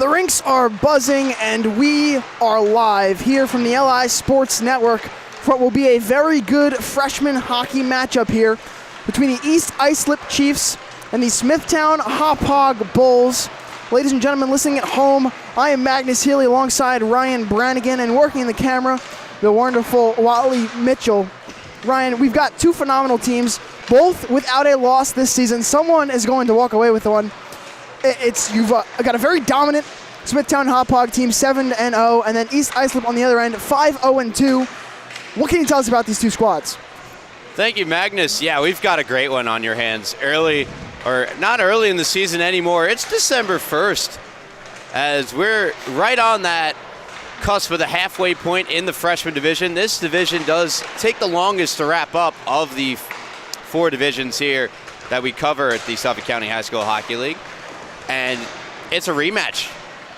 The rinks are buzzing, and we are live here from the LI Sports Network for what will be a very good freshman hockey matchup here between the East Islip Chiefs and the Smithtown Hauppauge Bulls. Ladies and gentlemen listening at home, I am Magnus Healy alongside Ryan Brannigan, and working the camera, the wonderful Wally Mitchell. Ryan, we've got two phenomenal teams, both without a loss this season. Someone is going to walk away with one. You've got a very dominant Smithtown Hauppauge team, 7-0, and then East Islip on the other end, 5-0-2. What can you tell us about these two squads? Thank you, Magnus. Yeah, we've got a great one on your hands. Early, or not early in the season anymore. It's December 1st, as we're right on that cusp of the halfway point in the freshman division. This division does take the longest to wrap up of the four divisions here that we cover at the Suffolk County High School Hockey League. And it's a rematch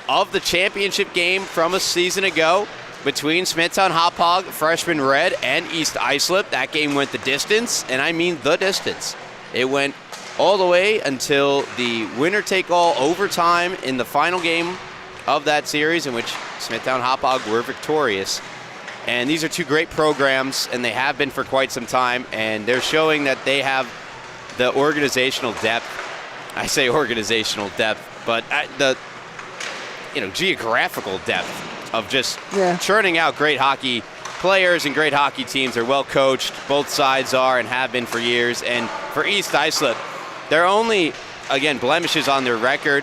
of the championship game from a season ago between Smithtown Hauppauge, freshman red, and East Islip. That game went the distance, and I mean the distance. It went all the way until the winner-take-all overtime in the final game of that series, in which Smithtown Hauppauge were victorious. And these are two great programs, and they have been for quite some time, and they're showing that they have the organizational depth. I say organizational depth, but the geographical depth of just churning out great hockey players and great hockey teams. They're well coached. Both sides are and have been for years. And for East Islip, they're only, again, blemishes on their record.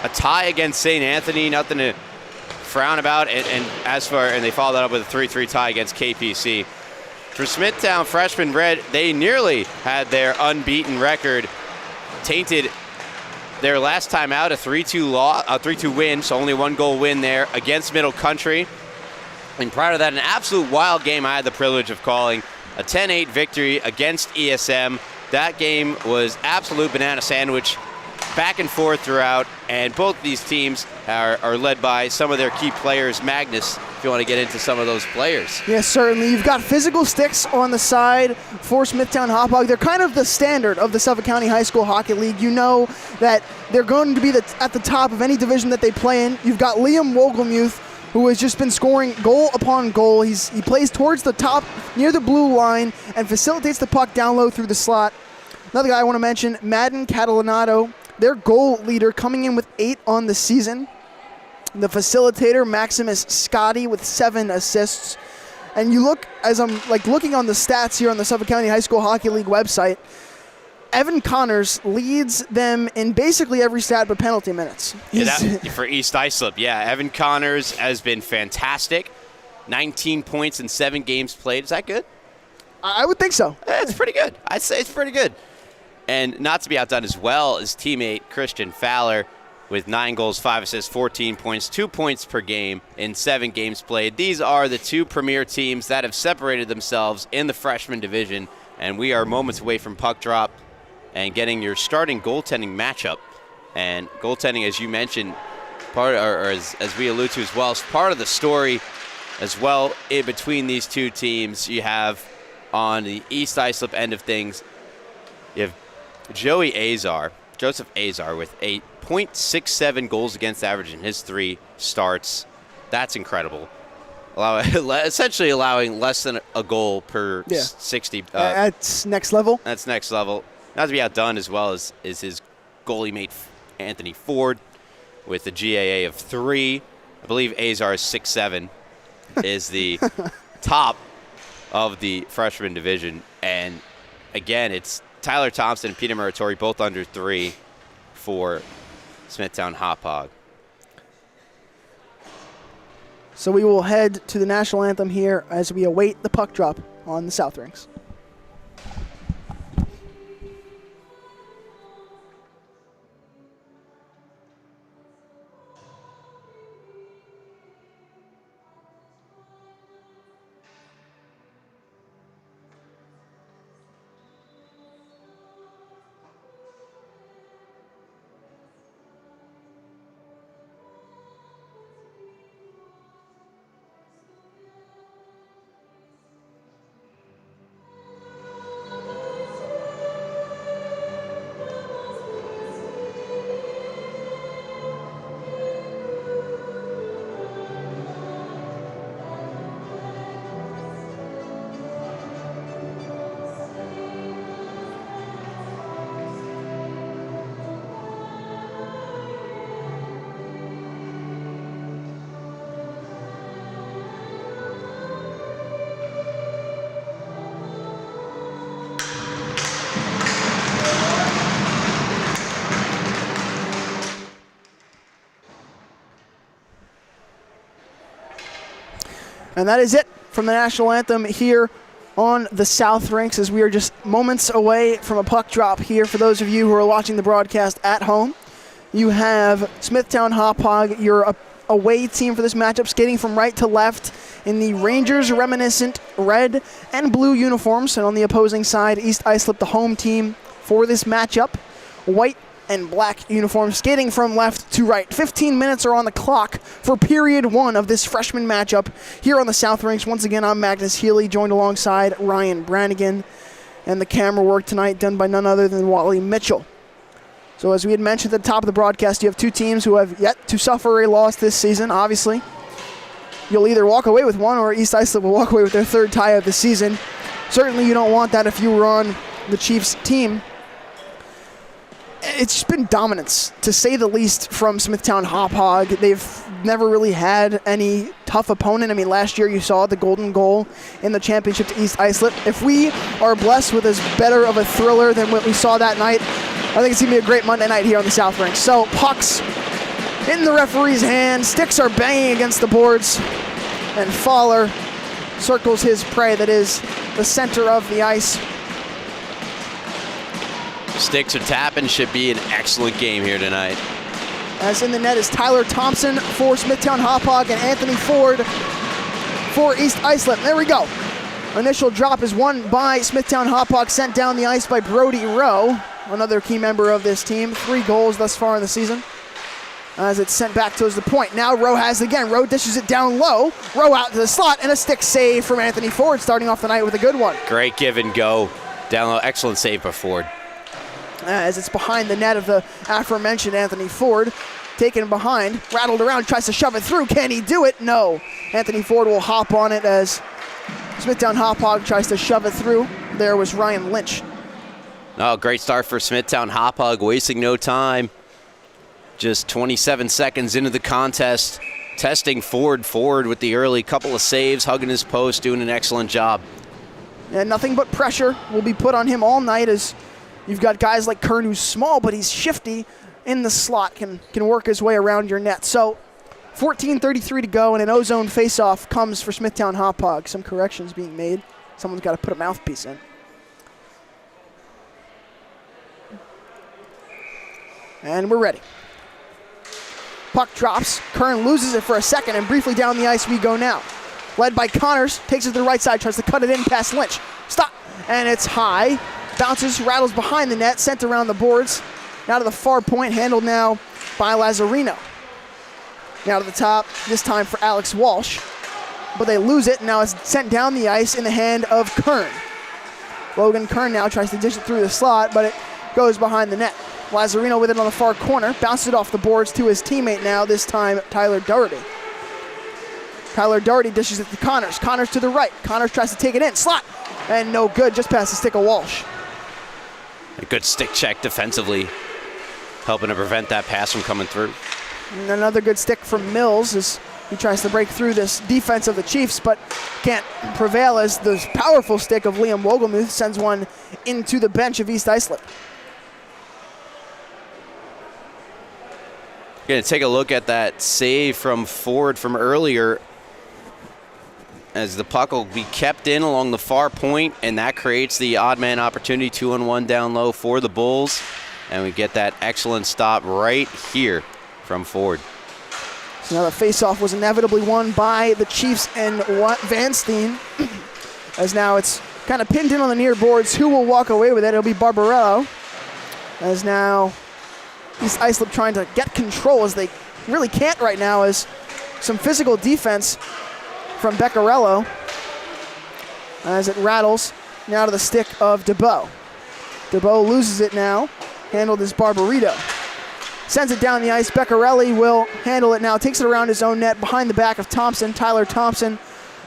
A tie against St. Anthony, nothing to frown about. And they followed that up with a 3-3 tie against KPC. For Smithtown, freshman red, they nearly had their unbeaten record tainted. Their last time out, a 3-2 win, so only one goal win there against Middle Country. And prior to that, an absolute wild game I had the privilege of calling, a 10-8 victory against ESM. That game was absolute banana sandwich, back and forth throughout, and both these teams are led by some of their key players. Magnus, if you want to get into some of those players. Yes, certainly. You've got physical sticks on the side for Smithtown Hauppauge. They're kind of the standard of the Suffolk County High School Hockey League. You know that they're going to be at the top of any division that they play in. You've got Liam Wogelmuth, who has just been scoring goal upon goal. He plays towards the top, near the blue line, and facilitates the puck down low through the slot. Another guy I want to mention, Madden Catalanato, their goal leader, coming in with 8 on the season. The facilitator, Maximus Scotti, with 7 assists. And you look, as I'm looking on the stats here on the Suffolk County High School Hockey League website, Evan Connors leads them in basically every stat but penalty minutes. For East Islip, Evan Connors has been fantastic. 19 points in 7 games played. Is that good? I would think so. It's pretty good. I'd say it's pretty good. And not to be outdone as well is teammate Christian Fowler with 9 goals, 5 assists, 14 points, 2 points per game in 7 games played. These are the two premier teams that have separated themselves in the freshman division, and we are moments away from puck drop and getting your starting goaltending matchup. And goaltending, as you mentioned, as we allude to as well, is part of the story as well. In between these two teams, you have on the East Islip end of things, you have Joseph Azar with a .67 goals against average in his 3 starts. That's incredible. Essentially allowing less than a goal per 60. That's next level. That's next level. Not to be outdone as well is his goalie mate Anthony Ford with a GAA of 3. I believe Azar is 6'7", is the top of the freshman division. And again, it's Tyler Thompson and Peter Muratori, both under 3 for Smithtown Hauppauge. So we will head to the national anthem here as we await the puck drop on the South Rinks. And that is it from the national anthem here on the South Rinks, as we are just moments away from a puck drop here. For those of you who are watching the broadcast at home, you have Smithtown Hauppauge, your away team for this matchup, skating from right to left in the Rangers reminiscent red and blue uniforms. And on the opposing side, East Islip, the home team for this matchup, white and black uniforms, skating from left to right. 15 minutes are on the clock for period one of this freshman matchup here on the South Rinks. Once again, I'm Magnus Healy, joined alongside Ryan Brannigan, and the camera work tonight done by none other than Wally Mitchell. So as we had mentioned at the top of the broadcast, you have two teams who have yet to suffer a loss this season. Obviously, you'll either walk away with one or East Islip will walk away with their third tie of the season. Certainly you don't want that if you were on the Chiefs team. It's just been dominance, to say the least, from Smithtown Hauppauge. They've never really had any tough opponent. I mean, last year you saw the golden goal in the championship to East Islip. If we are blessed with as better of a thriller than what we saw that night, I think it's going to be a great Monday night here on the South Rinks. So pucks in the referee's hand, sticks are banging against the boards, and Fowler circles his prey, that is the center of the ice. Sticks are tapping, should be an excellent game here tonight. As in the net is Tyler Thompson for Smithtown Hauppauge and Anthony Ford for East Islip. There we go. Initial drop is won by Smithtown Hauppauge, sent down the ice by Brody Rowe, another key member of this team. 3 goals thus far in the season, as it's sent back towards the point. Now Rowe has it again. Rowe dishes it down low. Rowe out to the slot, and a stick save from Anthony Ford, starting off the night with a good one. Great give and go. Down low, excellent save by Ford. As it's behind the net of the aforementioned Anthony Ford. Taken behind, rattled around, tries to shove it through. Can he do it? No. Anthony Ford will hop on it as Smithtown Hauppauge tries to shove it through. There was Ryan Lynch. Oh, great start for Smithtown Hauppauge, wasting no time. Just 27 seconds into the contest, testing Ford with the early couple of saves, hugging his post, doing an excellent job. And nothing but pressure will be put on him all night, as you've got guys like Kern, who's small, but he's shifty in the slot, can work his way around your net. So 14:33 to go, and an ozone faceoff comes for Smithtown Hauppauge. Some corrections being made. Someone's got to put a mouthpiece in. And we're ready. Puck drops. Kern loses it for a second, and briefly down the ice we go now. Led by Connors, takes it to the right side, tries to cut it in past Lynch. Stop, and it's high. Bounces, rattles behind the net, sent around the boards. Now to the far point, handled now by Lazzarino. Now to the top, this time for Alex Walsh. But they lose it, and now it's sent down the ice in the hand of Kern. Logan Kern now tries to dish it through the slot, but it goes behind the net. Lazzarino with it on the far corner, bounces it off the boards to his teammate now, this time Tyler Doherty. Tyler Doherty dishes it to Connors. Connors to the right. Connors tries to take it in. Slot! And no good, just past the stick of Walsh. A good stick check defensively, helping to prevent that pass from coming through. And another good stick from Mills as he tries to break through this defense of the Chiefs, but can't prevail, as the powerful stick of Liam Wogelmuth sends one into the bench of East Islip. Going to take a look at that save from Ford from earlier, as the puck will be kept in along the far point, and that creates the odd man opportunity, 2-on-1 down low for the Bulls. And we get that excellent stop right here from Ford. So now the faceoff was inevitably won by the Chiefs and Van Steen, as now it's kind of pinned in on the near boards. Who will walk away with it? It'll be Barbarello, as now East Islip trying to get control, as they really can't right now, as some physical defense from Beccarello as it rattles now to the stick of DeBow. DeBow loses it now, handled as Barbarito. Sends it down the ice. Beccarelli will handle it now, takes it around his own net behind the back of Thompson. Tyler Thompson,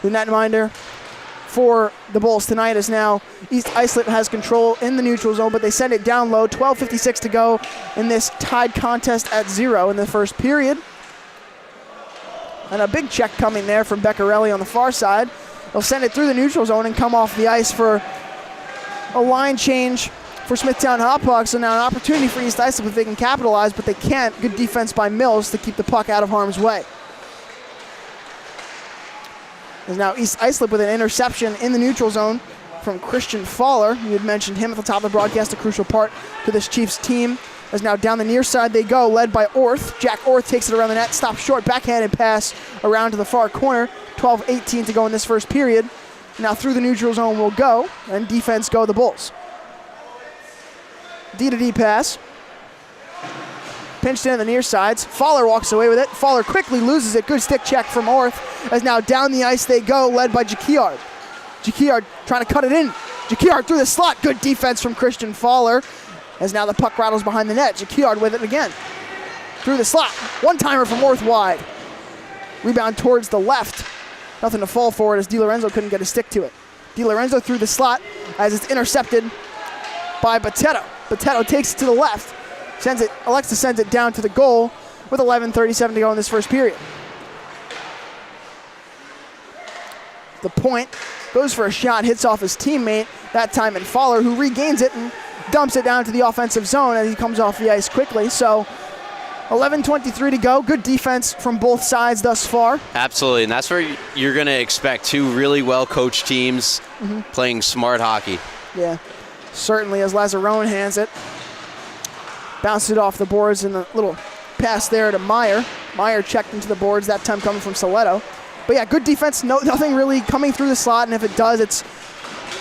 the netminder for the Bulls tonight, is now East Islip has control in the neutral zone, but they send it down low. 12:56 to go in this tied contest at 0 in the first period. And a big check coming there from Beccarelli on the far side. They'll send it through the neutral zone and come off the ice for a line change for Smithtown Hauppauge. So now an opportunity for East Islip if they can capitalize, but they can't. Good defense by Mills to keep the puck out of harm's way. As now East Islip with an interception in the neutral zone from Christian Fowler. You had mentioned him at the top of the broadcast, a crucial part to this Chiefs team. As now down the near side they go, led by Orth. Jack Orth takes it around the net, stops short, backhanded pass around to the far corner. 12-18 to go in this first period. Now through the neutral zone will go, and defense go the Bulls. D-to-D pass. Pinched in on the near sides. Fowler walks away with it. Fowler quickly loses it. Good stick check from Orth. As now down the ice they go, led by Jaquiard. Jaquiard trying to cut it in. Jaquiard through the slot. Good defense from Christian Fowler. As now the puck rattles behind the net. Jaquiard with it again. Through the slot. One-timer from Orth wide. Rebound towards the left. Nothing to fall for it as DiLorenzo couldn't get a stick to it. DiLorenzo through the slot as it's intercepted by Botetto. Botetto takes it to the left. Alexa sends it down to the goal with 11:37 to go in this first period. The point goes for a shot, hits off his teammate, that time in Fowler, who regains it and dumps it down to the offensive zone as he comes off the ice quickly. So 11:23 to go. Good defense from both sides thus far. Absolutely, and that's where you're going to expect two really well-coached teams playing smart hockey. Yeah, certainly, as Lazzarone hands it. Bounced it off the boards and a little pass there to Meyer. Meyer checked into the boards, that time coming from Soletto. But yeah, good defense, nothing really coming through the slot, and if it does, it's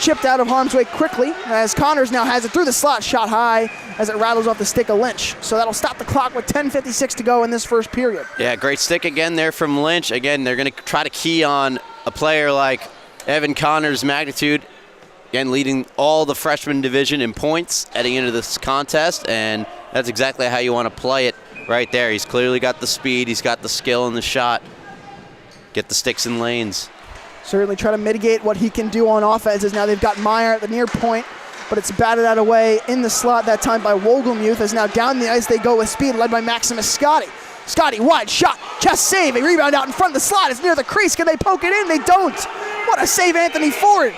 chipped out of harm's way quickly as Connors now has it through the slot, shot high as it rattles off the stick of Lynch. So that'll stop the clock with 10:56 to go in this first period. Yeah, great stick again there from Lynch. Again, they're going to try to key on a player like Evan Connors' magnitude. Again, leading all the freshman division in points heading into this contest, and that's exactly how you want to play it right there. He's clearly got the speed, he's got the skill in the shot. Get the sticks in lanes. Certainly try to mitigate what he can do on offense as now they've got Meyer at the near point, but it's batted out away in the slot that time by Wogelmuth as now down the ice they go with speed, led by Maximus Scotty. Scotty, wide shot, chest save, a rebound out in front of the slot. It's near the crease. Can they poke it in? They don't. What a save, Anthony Ford.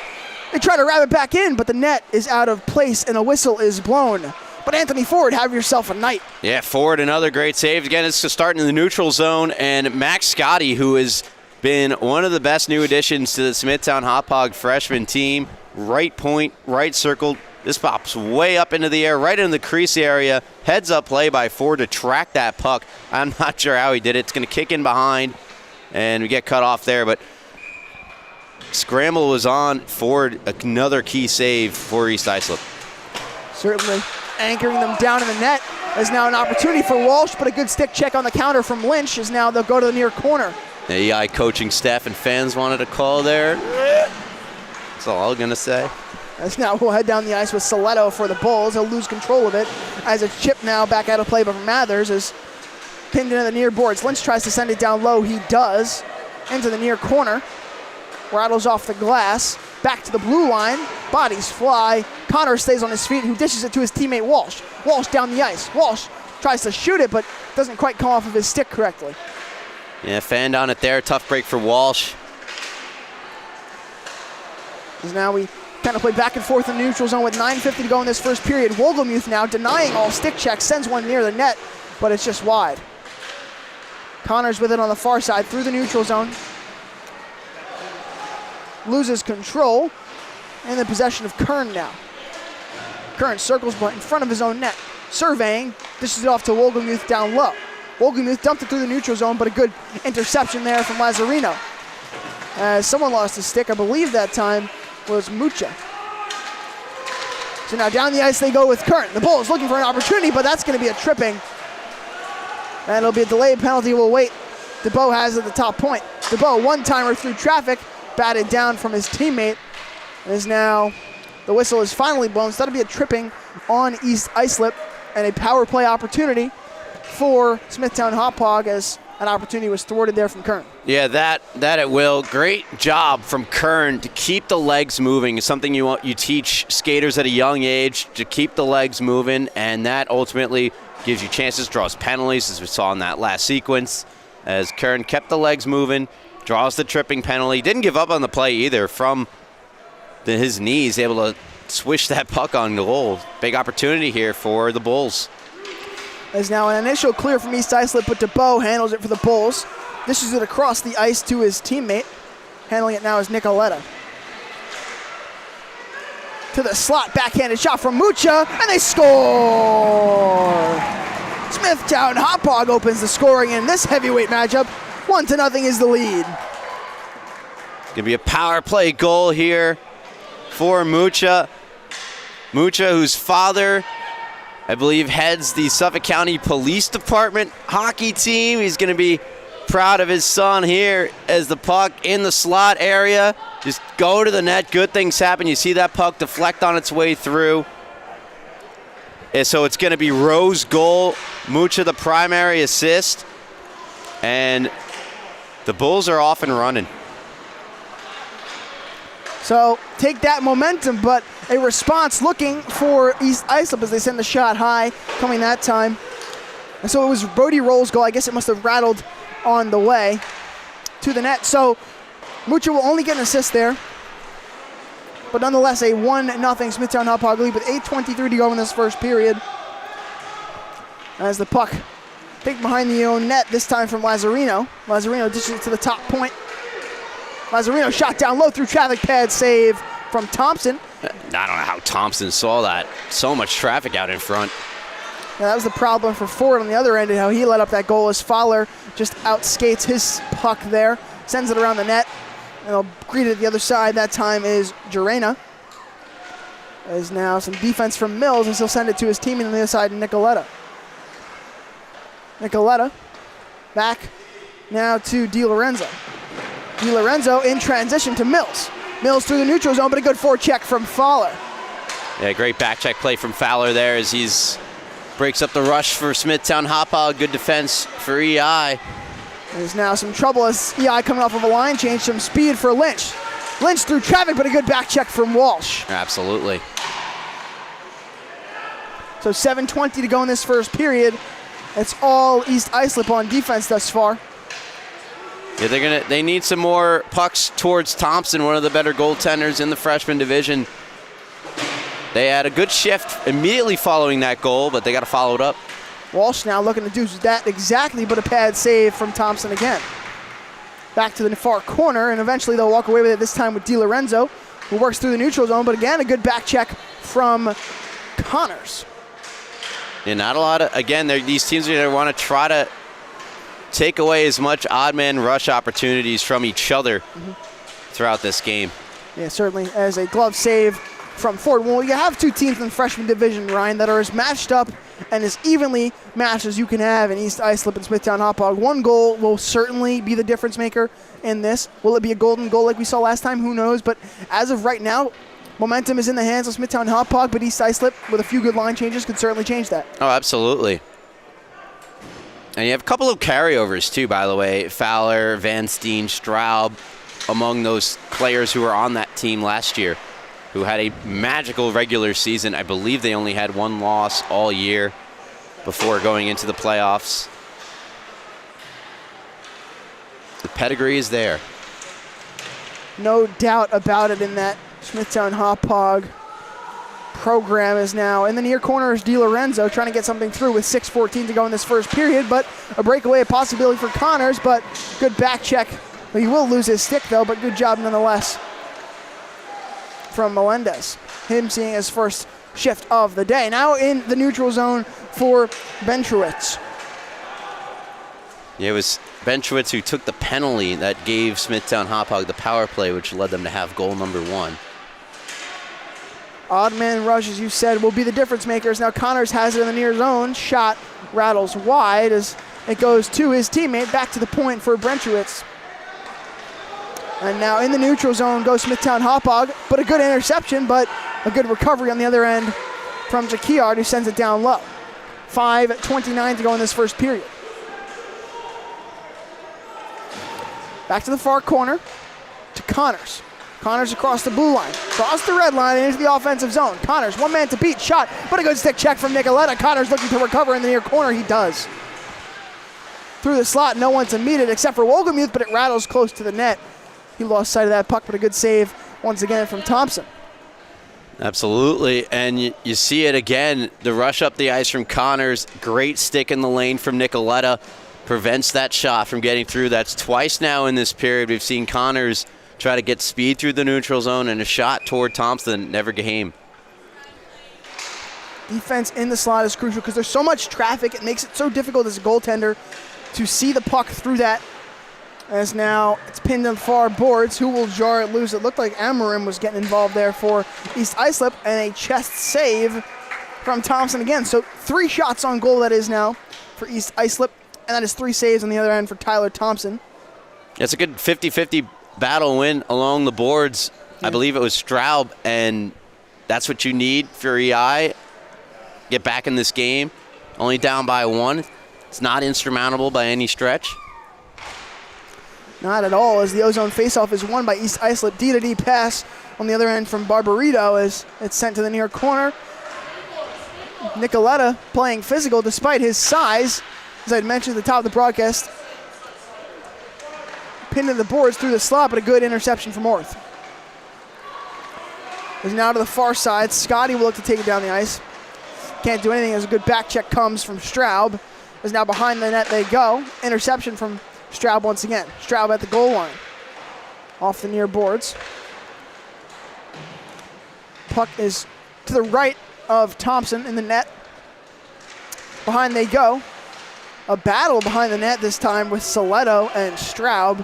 They try to wrap it back in, but the net is out of place and a whistle is blown. But Anthony Ford, have yourself a night. Yeah, Ford, another great save. Again, it's starting in the neutral zone, and Max Scotty, who has been one of the best new additions to the Smithtown Hauppauge freshman team. Right point, right circle. This pops way up into the air, right in the crease area. Heads up play by Ford to track that puck. I'm not sure how he did it. It's going to kick in behind, and we get cut off there, but scramble was on. Ford, another key save for East Islip. Certainly anchoring them down in the net. There's now an opportunity for Walsh, but a good stick check on the counter from Lynch as now they'll go to the near corner. The EI coaching staff and fans wanted a call there. That's all I'm going to say. As now we'll head down the ice with Soletto for the Bulls. He'll lose control of it as it's chipped now back out of play, but Mathers is pinned into the near boards. Lynch tries to send it down low. He does. Into the near corner. Rattles off the glass. Back to the blue line. Bodies fly. Connor stays on his feet, who dishes it to his teammate Walsh. Walsh down the ice. Walsh tries to shoot it, but doesn't quite come off of his stick correctly. Yeah, fanned on it there. Tough break for Walsh. As now we kind of play back and forth in the neutral zone with 9:50 to go in this first period. Wogelmuth now denying all stick checks, sends one near the net, but it's just wide. Connors with it on the far side through the neutral zone. Loses control, and the possession of Kern now. Kern circles in front of his own net. Surveying, dishes it off to Wogelmuth down low. Wogelmuth dumped it through the neutral zone, but a good interception there from Lazzarino. Someone lost his stick, I believe that time was Mucha. So now down the ice they go with Kern. The Bulls looking for an opportunity, but that's going to be a tripping. And it'll be a delayed penalty. We'll wait. DeBow has it at the top point. DeBow, one-timer through traffic, batted down from his teammate. As now the whistle is finally blown. So that'll be a tripping on East Islip and a power play opportunity for Smithtown Hauppauge as an opportunity was thwarted there from Kern. Yeah, that it will. Great job from Kern to keep the legs moving. It's something you teach skaters at a young age, to keep the legs moving, and that ultimately gives you chances, draws penalties, as we saw in that last sequence. As Kern kept the legs moving, draws the tripping penalty. Didn't give up on the play either. From his knees, able to swish that puck on goal. Big opportunity here for the Bulls. There's now an initial clear from East Islip, but DeBow handles it for the Bulls. Dishes it across the ice to his teammate. Handling it now is Nicoletta. To the slot, backhanded shot from Mucha, and they score! Smithtown Hauppauge opens the scoring in this heavyweight matchup. 1-0 is the lead. Gonna be a power play goal here for Mucha. Mucha, whose father, I believe, heads the Suffolk County Police Department hockey team. He's gonna be proud of his son here as the puck in the slot area. Just go to the net, good things happen. You see that puck deflect on its way through. And so it's gonna be Rowe's goal, Mucha the primary assist, and the Bulls are off and running. So take that momentum, but a response looking for East Islip as they send the shot high, coming that time. And so it was Brody Roll's goal. I guess it must have rattled on the way to the net. So Mucha will only get an assist there. But nonetheless, a 1-0 Smithtown Hauppauge lead with 8:23 to go in this first period. As the puck picked behind the own net, this time from Lazzarino. Lazzarino dishes it to the top point. Lazzarino shot down low through traffic pad, save from Thompson. I don't know how Thompson saw that. So much traffic out in front. Yeah, that was the problem for Ford on the other end, and how he let up that goal as Fowler just outskates his puck there, sends it around the net, and he'll greet it at the other side. That time is Jarena. There's now some defense from Mills as he'll send it to his teammate on the other side, Nicoletta. Nicoletta back now to DiLorenzo. DiLorenzo in transition to Mills. Mills through the neutral zone, but a good forecheck from Fowler. Yeah, great back check play from Fowler there as he's breaks up the rush for Smithtown Hauppauge. Good defense for EI. There's now some trouble as EI coming off of a line change, some speed for Lynch. Lynch through traffic, but a good back check from Walsh. Absolutely. So 7:20 to go in this first period. It's all East Islip on defense thus far. Yeah, they need some more pucks towards Thompson, one of the better goaltenders in the freshman division. They had a good shift immediately following that goal, but they got to follow it up. Walsh now looking to do that exactly, but a pad save from Thompson again. Back to the far corner, and eventually they'll walk away with it, this time with DiLorenzo, who works through the neutral zone, but again, a good back check from Connors. Yeah, not a lot of, again, these teams are going to want to try to take away as much odd man rush opportunities from each other throughout this game. Yeah, certainly, as a glove save from Ford. Well, you have two teams in the freshman division, Ryan, that are as matched up and as evenly matched as you can have in East Islip and Smithtown Hauppauge. One goal will certainly be the difference maker in this. Will it be a golden goal like we saw last time? Who knows? But as of right now, momentum is in the hands of Smithtown Hauppauge, but East Islip, with a few good line changes, could certainly change that. Oh, absolutely. And you have a couple of carryovers, too, by the way. Fowler, Van Steen, Straub, among those players who were on that team last year, who had a magical regular season. I believe they only had one loss all year before going into the playoffs. The pedigree is there. No doubt about it in that Smithtown Hauppauge program is now in the near corner is DiLorenzo trying to get something through with 6:14 to go in this first period, but a breakaway, a possibility for Connors, but good back check. Well, he will lose his stick though, but good job nonetheless from Melendez. Him seeing his first shift of the day. Now in the neutral zone for Bentrowitz. Yeah, it was Bentrowitz who took the penalty that gave Smithtown Hauppauge the power play, which led them to have goal number 1. Odd man rush, as you said, will be the difference makers. Now Connors has it in the near zone. Shot rattles wide as it goes to his teammate. Back to the point for Bentrowitz. And now in the neutral zone goes Smithtown Hauppauge, but a good interception, but a good recovery on the other end from Jaquiard, who sends it down low. 5:29 to go in this first period. Back to the far corner to Connors. Connors across the blue line, across the red line, and into the offensive zone. Connors, one man to beat, shot, but a good stick check from Nicoletta. Connors looking to recover in the near corner. He does. Through the slot, no one to meet it except for Wolgemuth, but it rattles close to the net. He lost sight of that puck, but a good save once again from Thompson. Absolutely, and you see it again. The rush up the ice from Connors, great stick in the lane from Nicoletta, prevents that shot from getting through. That's twice now in this period we've seen Connors try to get speed through the neutral zone, and a shot toward Thompson never came. Defense in the slot is crucial because there's so much traffic. It makes it so difficult as a goaltender to see the puck through that. As now it's pinned on far boards. Who will jar it loose? It looked like Amarim was getting involved there for East Islip, and a chest save from Thompson again. So 3 shots on goal that is now for East Islip, and that is 3 saves on the other end for Tyler Thompson. It's a good 50-50 battle win along the boards. Yeah. I believe it was Straub, and that's what you need for EI. Get back in this game. Only down by 1. It's not insurmountable by any stretch. Not at all, as the ozone faceoff is won by East Islip. D-to-D pass on the other end from Barbarito as it's sent to the near corner. Nicoletta playing physical despite his size, as I'd mentioned at the top of the broadcast. Pinned to the boards through the slot, but a good interception from Orth. Is now to the far side. Scotty will look to take it down the ice. Can't do anything as a good back check comes from Straub. Is now behind the net they go. Interception from Straub once again. Straub at the goal line. Off the near boards. Puck is to the right of Thompson in the net. Behind they go. A battle behind the net this time with Soletto and Straub.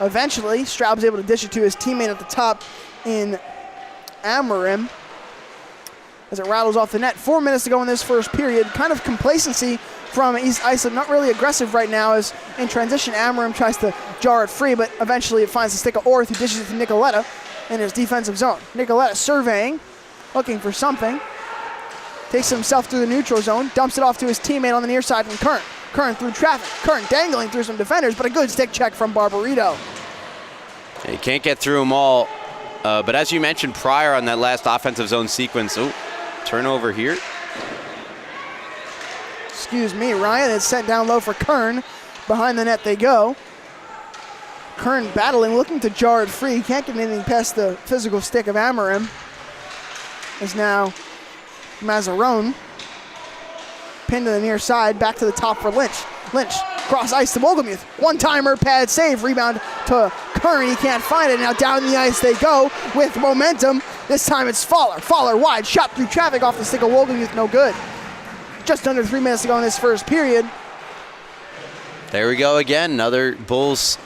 Eventually, Straub's able to dish it to his teammate at the top in Amarim as it rattles off the net. 4 minutes to go in this first period. Kind of complacency from East Islip. Not really aggressive right now as in transition Amarim tries to jar it free, but eventually it finds the stick of Orth, who dishes it to Nicoletta in his defensive zone. Nicoletta surveying, looking for something. Takes himself through the neutral zone, dumps it off to his teammate on the near side from Kern. Kern through traffic. Kern dangling through some defenders, but a good stick check from Barbarito. You can't get through them all, but as you mentioned prior on that last offensive zone sequence, turnover here. Excuse me, Ryan. It's sent down low for Kern. Behind the net they go. Kern battling, looking to jar it free. Can't get anything past the physical stick of Amarim. Is now Mazzarone. Pinned to the near side, back to the top for Lynch. Lynch, cross ice to Wolgamuth. One-timer, pad save, rebound to Kern. He can't find it. Now down the ice they go with momentum. This time it's Faller. Faller wide, shot through traffic off the stick of Wolgamuth, no good. Just under 3 minutes to go in this first period. There we go again. Another Bulls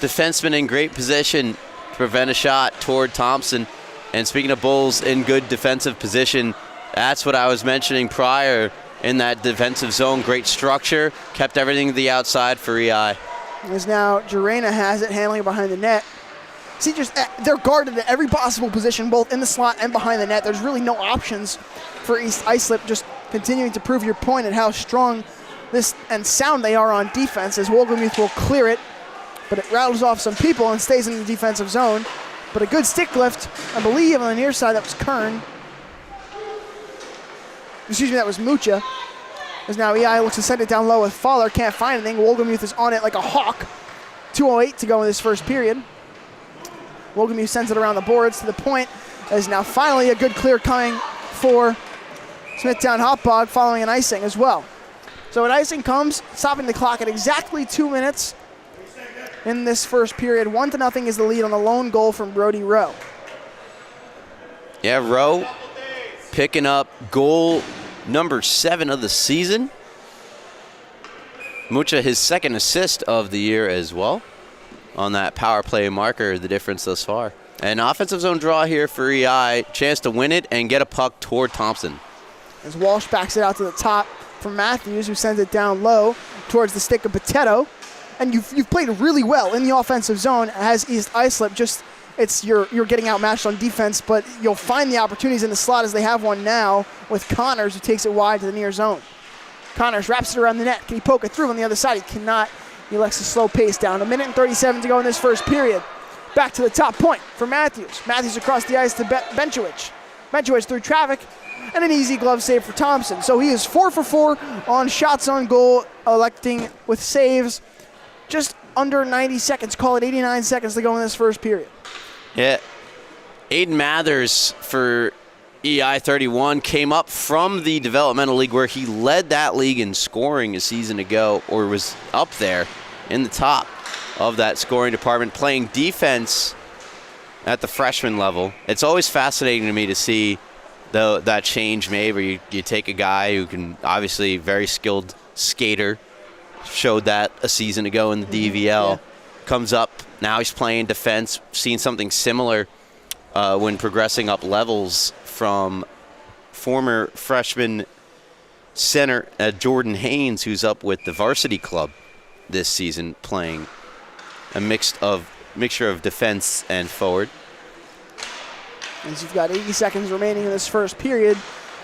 defenseman in great position to prevent a shot toward Thompson. And speaking of Bulls in good defensive position, that's what I was mentioning prior in that defensive zone. Great structure, kept everything to the outside for EI. As now Jarena has it, handling it behind the net. See, they're guarded at every possible position, both in the slot and behind the net. There's really no options for East Islip, just continuing to prove your point at how strong this and sound they are on defense, as Wolgamuth will clear it, but it rattles off some people and stays in the defensive zone. But a good stick lift, I believe, on the near side. That was Kern. Excuse me, that was Mucha. As now EI looks to send it down low with Faller. Can't find anything. Wolgamuth is on it like a hawk. 2:08 to go in this first period. Wolgamuth sends it around the boards to the point. As now finally a good clear coming for Smithtown Hauppauge following an icing as well. So an icing comes, stopping the clock at exactly 2 minutes in this first period. 1-0 is the lead on the lone goal from Brody Rowe. Yeah, Rowe picking up goal number 7 of the season. Mucha, his second assist of the year as well on that power play marker, the difference thus far. An offensive zone draw here for EI, chance to win it and get a puck toward Thompson. As Walsh backs it out to the top from Matthews, who sends it down low towards the stick of Potato. And you've played really well in the offensive zone as East Islip. Just you're getting outmatched on defense, but you'll find the opportunities in the slot as they have one now with Connors, who takes it wide to the near zone. Connors wraps it around the net. Can he poke it through on the other side? He cannot. He elects to slow pace down. 1:37 to go in this first period. Back to the top point for Matthews. Matthews across the ice to Benchowicz. Benchowicz through traffic, and an easy glove save for Thompson. So he is 4 for 4 on shots on goal, electing with saves. Just under 90 seconds, call it 89 seconds to go in this first period. Yeah, Aiden Mathers for EI 31 came up from the developmental league where he led that league in scoring a season ago, or was up there in the top of that scoring department, playing defense at the freshman level. It's always fascinating to me to see that change made where you take a guy who can obviously very skilled skater, showed that a season ago in the DVL, comes up, now he's playing defense, seen something similar when progressing up levels from former freshman center Jordan Haynes, who's up with the varsity club this season, playing a mixture of defense and forward. As you've got 80 seconds remaining in this first period,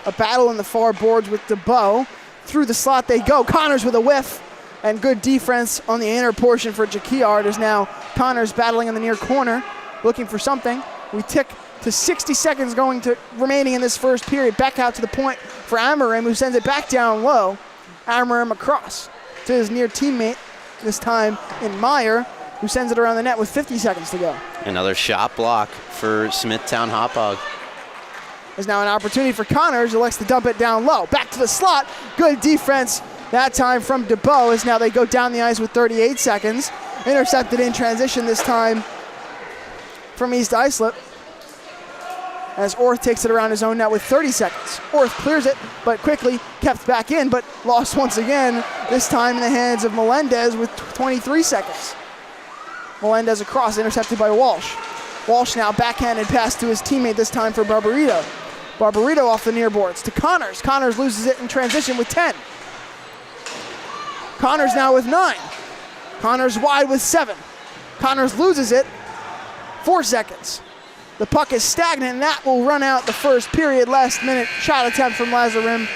a battle in the far boards with DeBow. Through the slot they go. Connors with a whiff, and good defense on the inner portion for Jaquiard as now Connors battling in the near corner, looking for something. We tick to 60 seconds remaining in this first period. Back out to the point for Amarim, who sends it back down low. Amarim across to his near teammate, this time in Meyer, who sends it around the net with 50 seconds to go. Another shot block for Smithtown Hauppauge. There's now an opportunity for Connors, who likes to dump it down low. Back to the slot. Good defense that time from DeBow, as now they go down the ice with 38 seconds. Intercepted in transition this time from East Islip, as Orth takes it around his own net with 30 seconds. Orth clears it, but quickly kept back in, but lost once again, this time in the hands of Melendez with 23 seconds. Melendez across, intercepted by Walsh. Walsh now backhanded pass to his teammate, this time for Barbarito. Barbarito off the near boards to Connors. Connors loses it in transition with 10. Connors now with 9. Connors wide with 7. Connors loses it, 4 seconds. The puck is stagnant, and that will run out the first period. Last minute shot attempt from Lazarim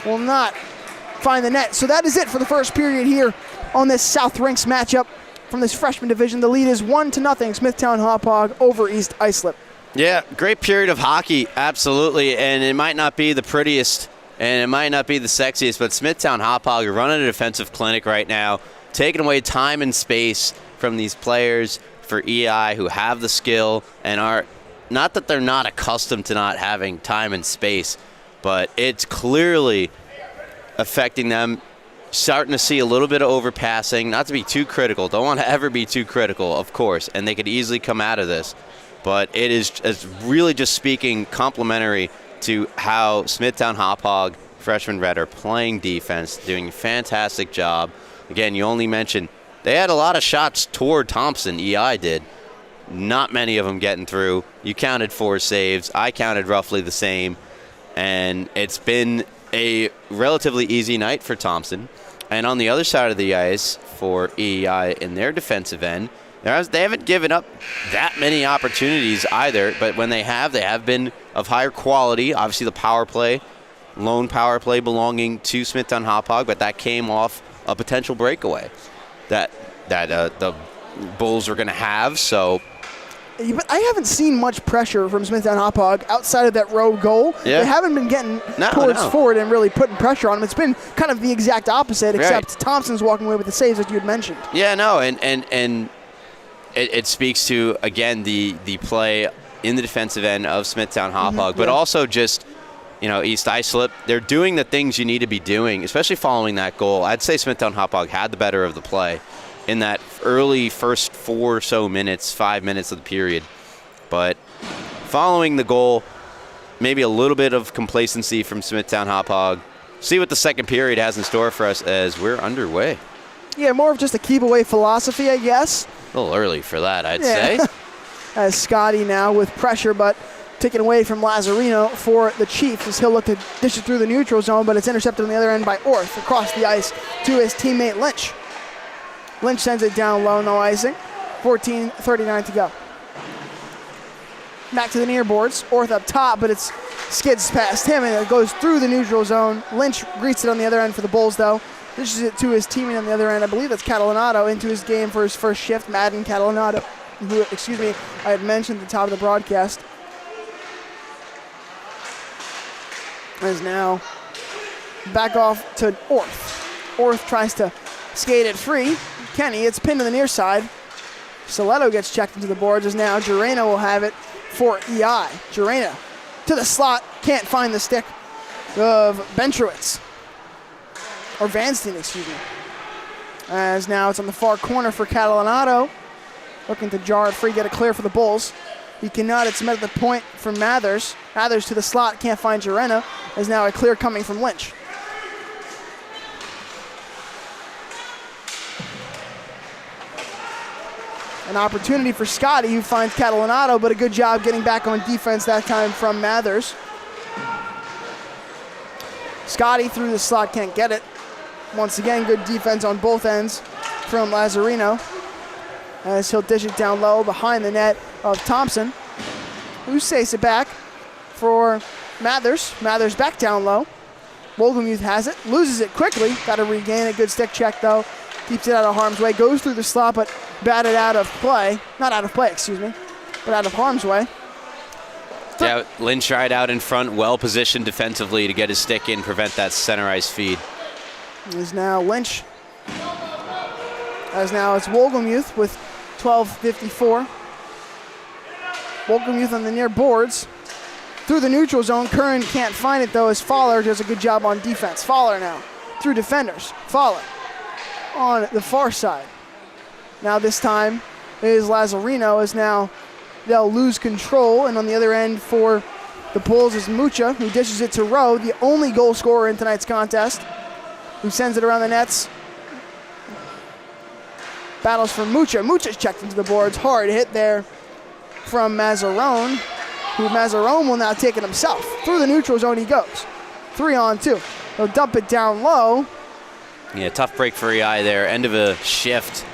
will not find the net. So that is it for the first period here on this South Rinks matchup from this freshman division. The lead is 1-0, Smithtown Hauppauge over East Islip. Yeah, great period of hockey, absolutely. And it might not be the prettiest and it might not be the sexiest, but Smithtown Hauppauge are running a defensive clinic right now, taking away time and space from these players for EI who have the skill and are, not that they're not accustomed to not having time and space, but it's clearly affecting them. Starting to see a little bit of overpassing, not to be too critical. Don't want to ever be too critical, of course, and they could easily come out of this. But it's really just speaking complimentary to how Smithtown Hauppauge, freshman red, are playing defense, doing a fantastic job. Again, you only mentioned they had a lot of shots toward Thompson, EI did. Not many of them getting through. You counted 4 saves. I counted roughly the same. And it's been a relatively easy night for Thompson. And on the other side of the ice for EI in their defensive end, they haven't given up that many opportunities either, but when they have been of higher quality. Obviously the power play, lone power play belonging to Smithtown Hauppauge, but that came off a potential breakaway that the Bulls were going to have. So but I haven't seen much pressure from Smithtown Hauppauge outside of that road goal. Yeah. They haven't been getting towards forward and really putting pressure on them. It's been kind of the exact opposite, except Thompson's walking away with the saves that you had mentioned. Yeah, no, and it speaks to, again, the play in the defensive end of Smithtown Hauppauge, but also just, East Islip, they're doing the things you need to be doing, especially following that goal. I'd say Smithtown Hauppauge had the better of the play in that early first 4 or so minutes, 5 minutes of the period. But following the goal, maybe a little bit of complacency from Smithtown Hauppauge. See what the second period has in store for us as we're underway. Yeah, more of just a keep away philosophy, I guess. A little early for that, I'd say. As Scotty now with pressure, but taken away from Lazzarino for the Chiefs as he'll look to dish it through the neutral zone, but it's intercepted on the other end by Orth across the ice to his teammate Lynch. Lynch sends it down low, no icing. 14:39 to go. Back to the near boards. Orth up top, but it skids past him and it goes through the neutral zone. Lynch greets it on the other end for the Bulls, though. Dishes it to his teammate on the other end. I believe that's Catalanato into his game for his first shift. Madden Catalanato, who, I had mentioned at the top of the broadcast, is now back off to Orth. Orth tries to skate it free. Kenny, it's pinned to the near side. Soletto gets checked into the boards as now Gerena will have it for EI. Gerena to the slot, can't find the stick of Bentrowitz. Or Vanstein, excuse me. As now it's on the far corner for Catalanato. Looking to jar it free, get it clear for the Bulls. He cannot. It's met at the point from Mathers. Mathers to the slot, can't find Jarena. There's now a clear coming from Lynch. An opportunity for Scotty, who finds Catalanato, but a good job getting back on defense that time from Mathers. Scotty through the slot, can't get it. Once again, good defense on both ends from Lazzarino, as he'll dish it down low behind the net of Thompson, who saves it back for Mathers. Mathers back down low. Wohlgemuth has it, loses it quickly. Got to regain a good stick check though. Keeps it out of harm's way, goes through the slot, but batted out of play. Not out of play, excuse me, but out of harm's way. Yeah, Lynch right out in front, well positioned defensively to get his stick in, prevent that center ice feed. Is now Lynch. As now it's Wohlgemuth with 12:54. Wohlgemuth on the near boards. Through the neutral zone, Curran can't find it though as Fowler does a good job on defense. Fowler now through defenders. Fowler on the far side. Now this time is Lazzarino, as now they'll lose control, and on the other end for the Bulls is Mucha, who dishes it to Rowe, the only goal scorer in tonight's contest, who sends it around the nets. Battles for Mucha. Mucha's checked into the boards. Hard hit there from Mazzarone, who Mazzarone will now take it himself. Through the neutral zone he goes. 3-on-2. He'll dump it down low. Yeah, tough break for EI there. End of a shift.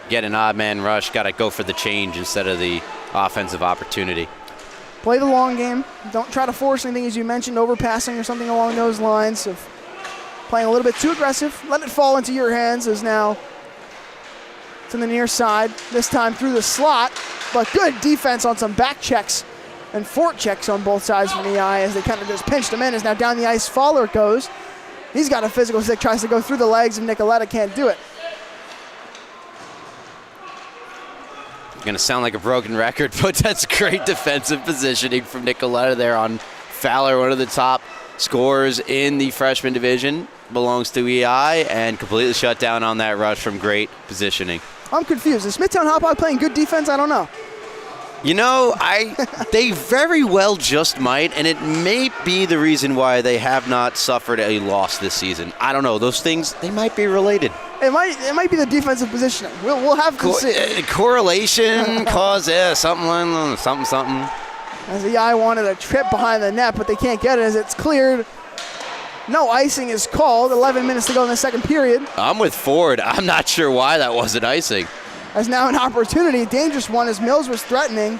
Get an odd man rush. Got to go for the change instead of the offensive opportunity. Play the long game. Don't try to force anything, as you mentioned, overpassing or something along those lines of playing a little bit too aggressive. Let it fall into your hands, as now it's on the near side. This time through the slot, but good defense on some back checks and fort checks on both sides from EI as they kind of just pinched him in. As now down the ice, Fowler goes. He's got a physical stick, tries to go through the legs, and Nicoletta can't do it. Going to sound like a broken record, but that's great defensive positioning from Nicoletta there on Fowler, one of the top scorers in the freshman division, belongs to EI, and completely shut down on that rush from great positioning. I'm confused. Is Smithtown Hauppauge playing good defense? I don't know. You know, they very well just might, and it may be the reason why they have not suffered a loss this season. I don't know. Those things, they might be related. It might be the defensive positioning. We'll have to see. Correlation, cause, something. As the eye wanted a trip behind the net, but they can't get it as it's cleared. No icing is called. 11 minutes to go in the second period. I'm with Ford. I'm not sure why that wasn't icing. As now an opportunity, a dangerous one, as Mills was threatening.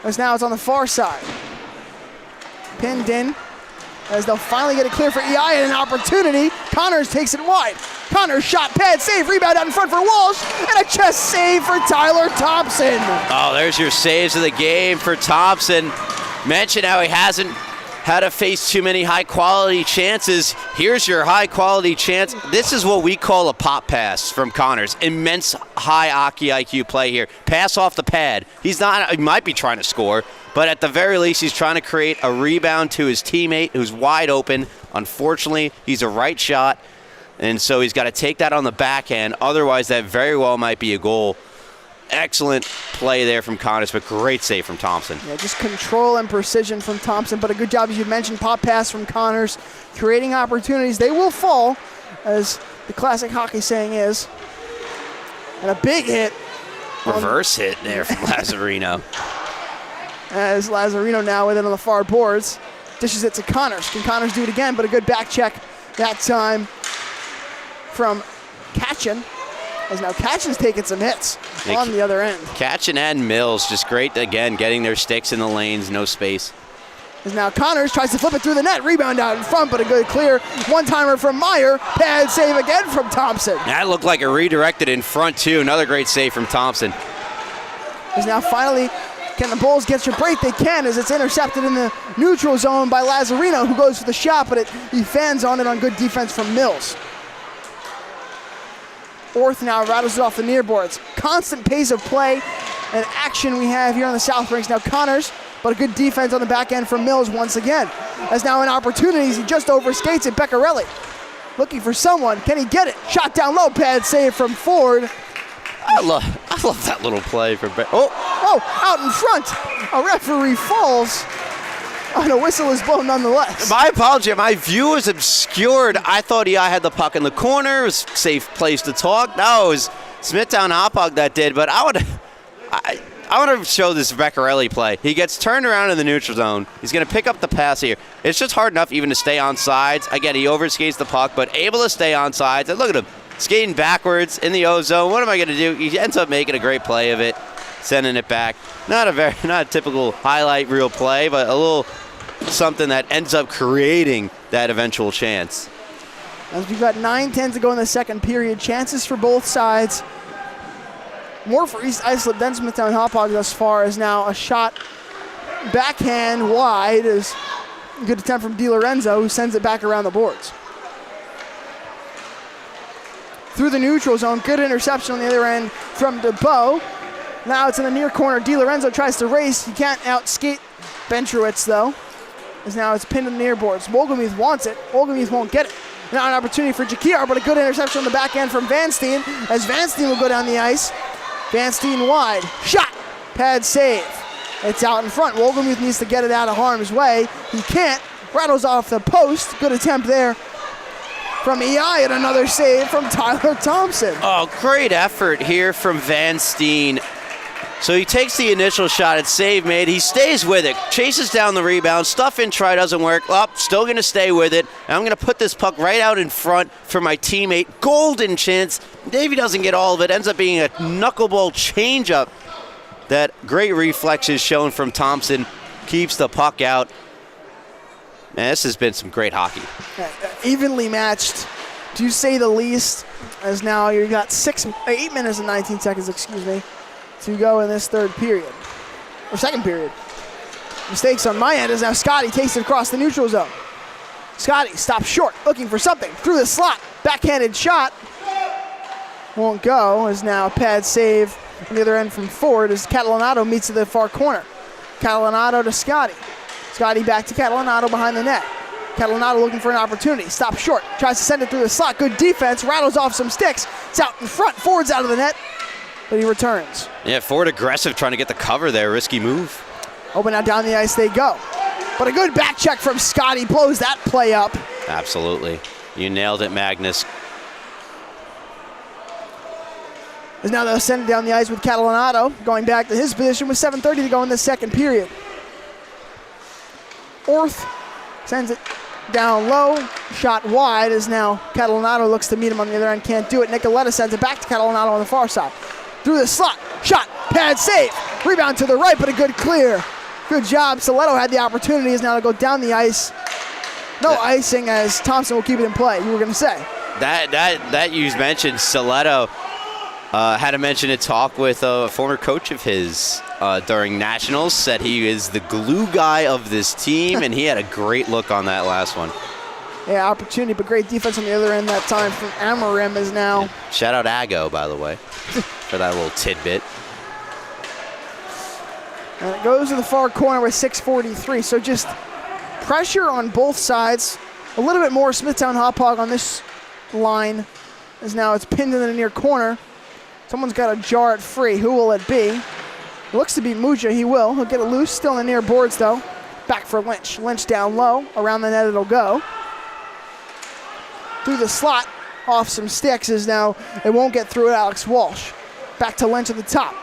As now it's on the far side. Pinned in, as they'll finally get it clear for EI, and an opportunity. Connors takes it wide. Connors shot, pad, save, rebound out in front for Walsh, and a chest save for Tyler Thompson. Oh, there's your saves of the game for Thompson. Mentioned how he hasn't had to face too many high-quality chances. Here's your high-quality chance. This is what we call a pop pass from Connors. Immense high hockey IQ play here. Pass off the pad. He might be trying to score, but at the very least, he's trying to create a rebound to his teammate who's wide open. Unfortunately, he's a right shot, and so he's got to take that on the backhand. Otherwise, that very well might be a goal. Excellent play there from Connors, but great save from Thompson. Yeah, just control and precision from Thompson, but a good job, as you mentioned, pop pass from Connors, creating opportunities. They will fall, as the classic hockey saying is. And a big hit. Reverse hit there from Lazzarino. As Lazzarino now with it on the far boards, dishes it to Connors. Can Connors do it again? But a good back check that time from Katchen. As now Katchen's taking some hits on the other end. Katchen and Mills just great, again, getting their sticks in the lanes, no space. As now Connors tries to flip it through the net, rebound out in front, but a good clear one-timer from Meyer. Pad save again from Thompson. That looked like a redirected in front, too. Another great save from Thompson. As now finally, can the Bulls get your break? They can, as it's intercepted in the neutral zone by Lazzarino, who goes for the shot, but he fans on it on good defense from Mills. Orth now rattles it off the near boards. Constant pace of play and action we have here on the South Rinks. Now Connors, but a good defense on the back end from Mills once again. As now an opportunity, he just overskates it. Beccarelli looking for someone. Can he get it? Shot down low, pad save from Ford. I love that little play from out in front. A referee falls, and a whistle is blown nonetheless. My apology, my view was obscured. I thought EI had the puck in the corner. It was a safe place to talk. No, it was Smithtown Hauppauge that did, but I want to show this Vecchiarelli play. He gets turned around in the neutral zone. He's going to pick up the pass here. It's just hard enough even to stay on sides. Again, he overskates the puck, but able to stay on sides. And look at him, skating backwards in the O-zone. What am I going to do? He ends up making a great play of it, sending it back. Not a typical highlight reel play, but a little something that ends up creating that eventual chance. As we've got 9:10 to go in the second period, chances for both sides. More for East Islip than Smithtown Hauppauge thus far, is now a shot backhand wide. Is a good attempt from DiLorenzo, who sends it back around the boards. Through the neutral zone, good interception on the other end from DeBow. Now it's in the near corner. DiLorenzo tries to race. He can't outskate Bentrowitz, though, as now it's pinned in the near boards. Wolgemuth wants it. Wolgemuth won't get it. Now an opportunity for Jakir, but a good interception on the back end from Van Steen, as Van Steen will go down the ice. Van Steen wide. Shot. Pad save. It's out in front. Wolgemuth needs to get it out of harm's way. He can't. Rattles off the post. Good attempt there from EI, and another save from Tyler Thompson. Oh, great effort here from Van Steen. So he takes the initial shot. It's save made. He stays with it. Chases down the rebound. Stuff in try doesn't work. Still going to stay with it. And I'm going to put this puck right out in front for my teammate. Golden chance. Davey doesn't get all of it. Ends up being a knuckleball changeup. That great reflex is shown from Thompson. Keeps the puck out. Man, this has been some great hockey. Evenly matched, to say the least, as now you've got 8 minutes and 19 seconds, to go in this third period, or second period. Mistakes on my end as now Scotty takes it across the neutral zone. Scotty stops short, looking for something, through the slot, backhanded shot. Won't go, as now a pad save on the other end from forward as Catalanato meets at the far corner. Catalanato to Scotty. Scotty back to Catalanato behind the net. Catalanato looking for an opportunity. Stops short. Tries to send it through the slot. Good defense. Rattles off some sticks. It's out in front. Forward's out of the net. But he returns. Yeah, forward aggressive trying to get the cover there. Risky move. Oh, but now down the ice they go. But a good back check from Scotty blows that play up. Absolutely. You nailed it, Magnus. As now they'll send it down the ice with Catalanato going back to his position with 7:30 to go in the second period. Orth sends it down low, shot wide as now Catalanato looks to meet him on the other end, can't do it. Nicoletta sends it back to Catalanato on the far side. Through the slot, shot, pad save, rebound to the right, but a good clear. Good job. Soletto had the opportunity is now to go down the ice. No icing as Thompson will keep it in play, you were going to say. That you mentioned, Soletto had to mention a talk with a former coach of his during Nationals, said he is the glue guy of this team, and he had a great look on that last one. Yeah, opportunity, but great defense on the other end that time from Amarim is now. Yeah. Shout out Ago, by the way, for that little tidbit. And it goes to the far corner with 6:43, so just pressure on both sides. A little bit more Smithtown Hauppauge on this line, as now it's pinned in the near corner. Someone's got to jar it free. Who will it be? It looks to be Muja. He will. He'll get it loose. Still in the near boards, though. Back for Lynch. Lynch down low. Around the net it'll go. Through the slot. Off some sticks is now. It won't get through it. Alex Walsh. Back to Lynch at the top.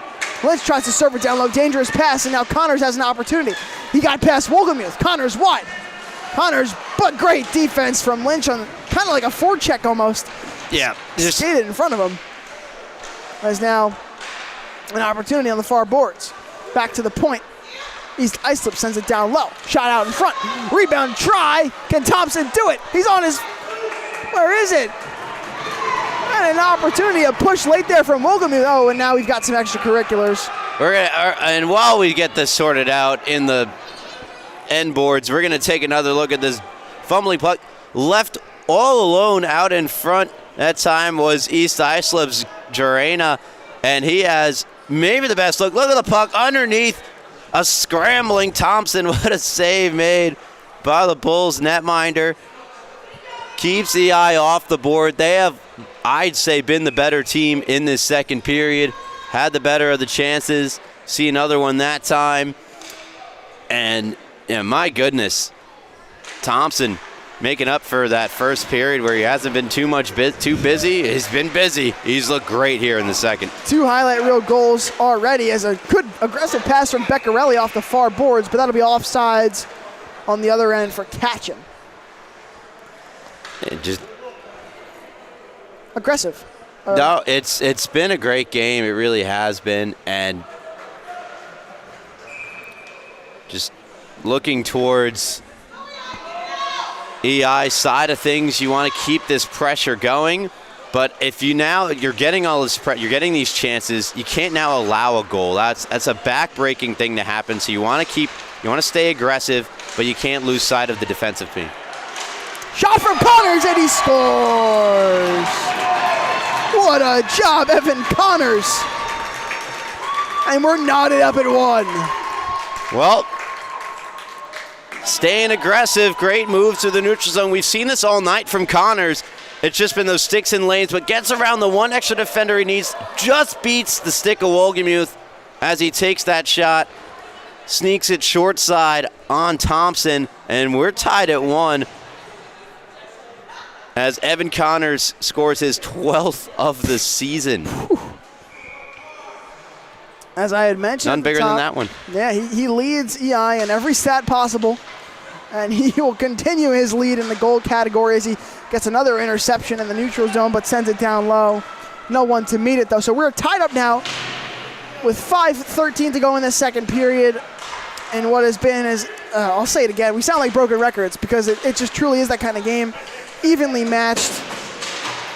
Lynch tries to serve it down low. Dangerous pass, and now Connors has an opportunity. He got past Wolgemuth. Connors wide. Connors, but great defense from Lynch on kind of like a forecheck almost. Yeah. Skated in front of him. There's now an opportunity on the far boards. Back to the point. East Islip sends it down low. Shot out in front. Rebound try. Can Thompson do it? He's on his... Where is it? And an opportunity, a push late there from Wolgemuth. Oh, and now we've got some extracurriculars. And while we get this sorted out in the end boards, we're going to take another look at this fumbling puck. Left all alone out in front. That time was East Islip's Jarena, and he has maybe the best look. Look at the puck underneath a scrambling Thompson. What a save made by the Bulls netminder. Keeps the eye off the board. They have, I'd say, been the better team in this second period. Had the better of the chances. See another one that time. And my goodness, Thompson making up for that first period where he hasn't been too busy. He's been busy. He's looked great here in the second. 2 highlight reel goals already as a good aggressive pass from Beccarelli off the far boards, but that'll be offsides on the other end for Katchen. Just aggressive. No, it's been a great game. It really has been. And just looking towards EI side of things, you want to keep this pressure going. But if you're getting all this you're getting these chances, you can't now allow a goal. That's a back-breaking thing to happen. So you want to stay aggressive, but you can't lose sight of the defensive team. Shot from Connors, and he scores. What a job, Evan Connors. And we're knotted up at 1. Well, staying aggressive, great moves to the neutral zone. We've seen this all night from Connors. It's just been those sticks and lanes, but gets around the one extra defender he needs, just beats the stick of Wolgemuth as he takes that shot, sneaks it short side on Thompson, and we're tied at 1 as Evan Connors scores his 12th of the season. As I had mentioned, none bigger than that one. Yeah, he leads EI in every stat possible, and he will continue his lead in the goal category as he gets another interception in the neutral zone, but sends it down low. No one to meet it, though. So we're tied up now with 5:13 to go in the second period. And what has been is, I'll say it again, we sound like broken records because it just truly is that kind of game. Evenly matched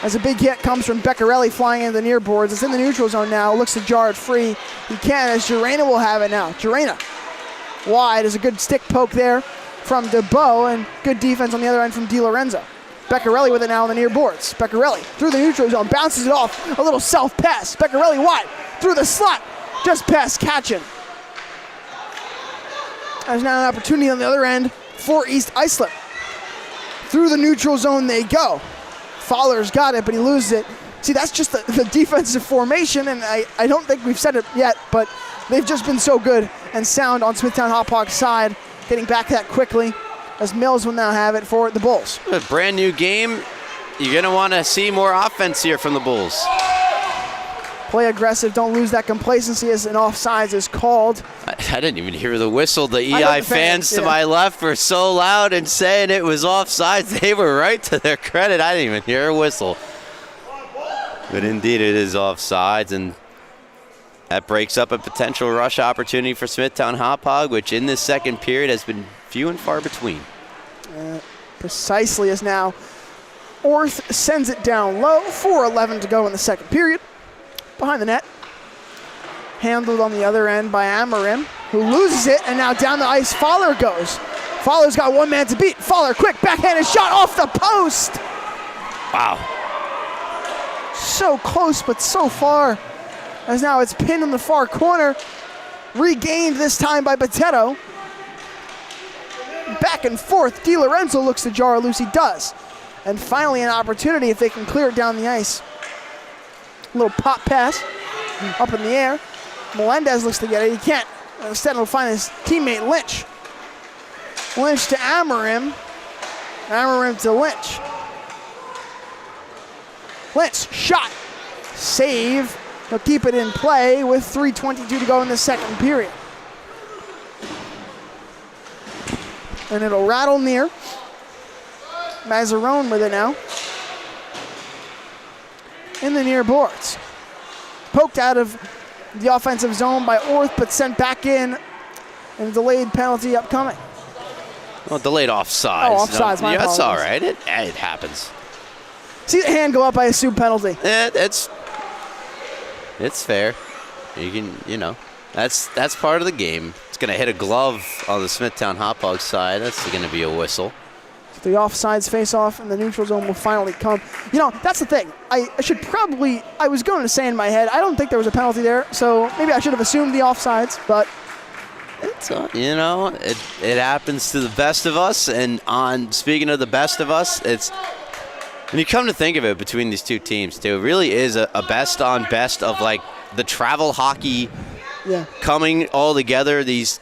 as a big hit comes from Beccarelli flying into the near boards. It's in the neutral zone now. Looks to jar it free. He can, as Gerena will have it now. Gerena wide is a good stick poke there from DeBow, and good defense on the other end from DiLorenzo. Beccarelli with it now on the near boards. Beccarelli through the neutral zone, bounces it off. A little self pass. Beccarelli wide through the slot, just past Katchen. There's now an opportunity on the other end for East Islip. Through the neutral zone they go. Fowler's got it, but he loses it. See, that's just the defensive formation, and I don't think we've said it yet, but they've just been so good and sound on Smithtown Hauppauge's side, getting back that quickly, as Mills will now have it for the Bulls. A brand new game. You're going to want to see more offense here from the Bulls. Play aggressive, don't lose that complacency as an offsides is called. I didn't even hear the whistle. The EI fans to my left were so loud and saying it was offsides. They were right, to their credit. I didn't even hear a whistle. But indeed it is offsides, and that breaks up a potential rush opportunity for Smithtown Hauppauge, which in this second period has been few and far between. Precisely as now Orth sends it down low. 4:11 to go in the second period. Behind the net. Handled on the other end by Amarim, who loses it, and now down the ice Fowler goes. Fowler's got one man to beat. Fowler, quick backhanded shot off the post. Wow. So close, but so far. As now it's pinned in the far corner. Regained this time by Botetto. Back and forth. DiLorenzo looks to jar loose. He does. And finally an opportunity if they can clear it down the ice. A little pop pass up in the air. Melendez looks to get it. He can't. Instead he'll find his teammate Lynch. Lynch to Amarim. Amarim to Lynch. Lynch, shot. Save. He'll keep it in play with 3:22 to go in the second period. And it'll rattle near. Mazzarone with it now. In the near boards. Poked out of the offensive zone by Orth, but sent back in. And a delayed penalty upcoming. Well, delayed offsides. Oh, offsides, my that's apologies. all right. It happens. See the hand go up, I assume penalty. It's fair. That's part of the game. It's going to hit a glove on the Smithtown Hauppauge side. That's going to be a whistle. The offsides face-off in the neutral zone will finally come. That's the thing. I was going to say in my head, I don't think there was a penalty there, so maybe I should have assumed the offsides, but it's it happens to the best of us. And speaking of the best of us, it's when you come to think of it, between these two teams, too, it really is a best on best of like the travel hockey coming all together. These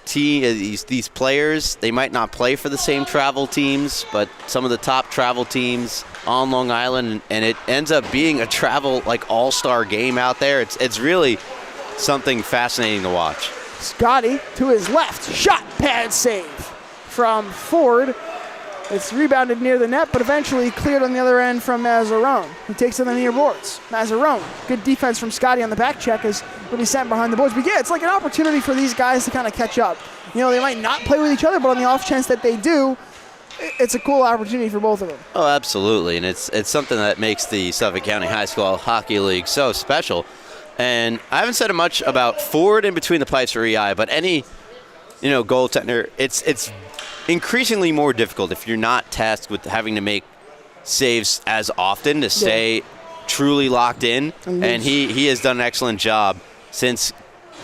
players, they might not play for the same travel teams, but some of the top travel teams on Long Island, and it ends up being a travel all-star game out there. It's really something fascinating to watch. Scotty to his left, shot pad save from Ford. It's rebounded near the net, but eventually cleared on the other end from Mazzarone, who takes it on the near boards. Mazzarone, good defense from Scotty on the back check, is will be sent behind the boards. But yeah, it's like an opportunity for these guys to kind of catch up. They might not play with each other, but on the off chance that they do, it's a cool opportunity for both of them. Oh, absolutely, and it's something that makes the Suffolk County High School Hockey League so special. And I haven't said much about Ford in between the pipes for EI, but any goaltender, it's increasingly more difficult if you're not tasked with having to make saves as often to stay truly locked in. And he has done an excellent job since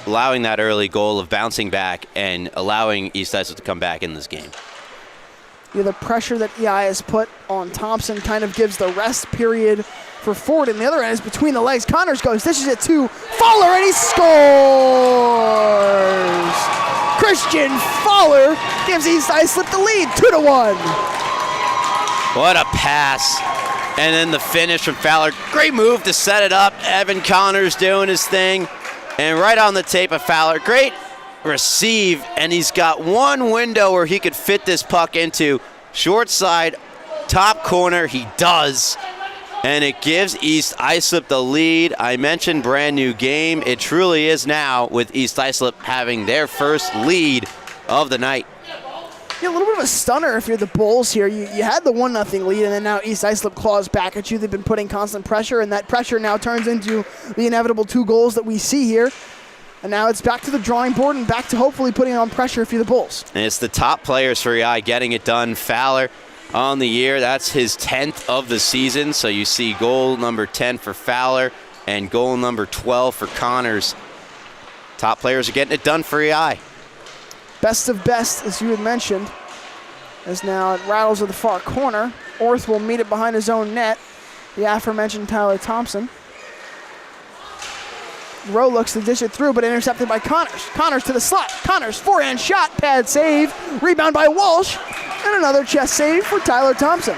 allowing that early goal of bouncing back and allowing East Islip to come back in this game. The pressure that EI has put on Thompson kind of gives the rest period for Ford, and the other end is between the legs. Connors goes, dishes it to Fowler, and he scores! Christian Fowler gives East Islip the lead, 2-1. What a pass. And then the finish from Fowler. Great move to set it up. Evan Connors doing his thing. And right on the tape of Fowler. Great receive, and he's got one window where he could fit this puck into. Short side, top corner, he does. And it gives East Islip the lead. I mentioned brand new game. It truly is now, with East Islip having their first lead of the night. A little bit of a stunner if you're the Bulls here. You had the 1-0 lead, and then now East Islip claws back at you. They've been putting constant pressure, and that pressure now turns into the inevitable 2 goals that we see here. And now it's back to the drawing board and back to hopefully putting on pressure if you're the Bulls. And it's the top players for EI getting it done. Fowler on the year. That's his 10th of the season. So you see goal number 10 for Fowler and goal number 12 for Connors. Top players are getting it done for EI. Best of best, as you had mentioned, as now it rattles to the far corner. Orth will meet it behind his own net. The aforementioned Tyler Thompson. Rowe looks to dish it through, but intercepted by Connors. Connors to the slot. Connors, forehand shot, pad save. Rebound by Walsh. And another chest save for Tyler Thompson.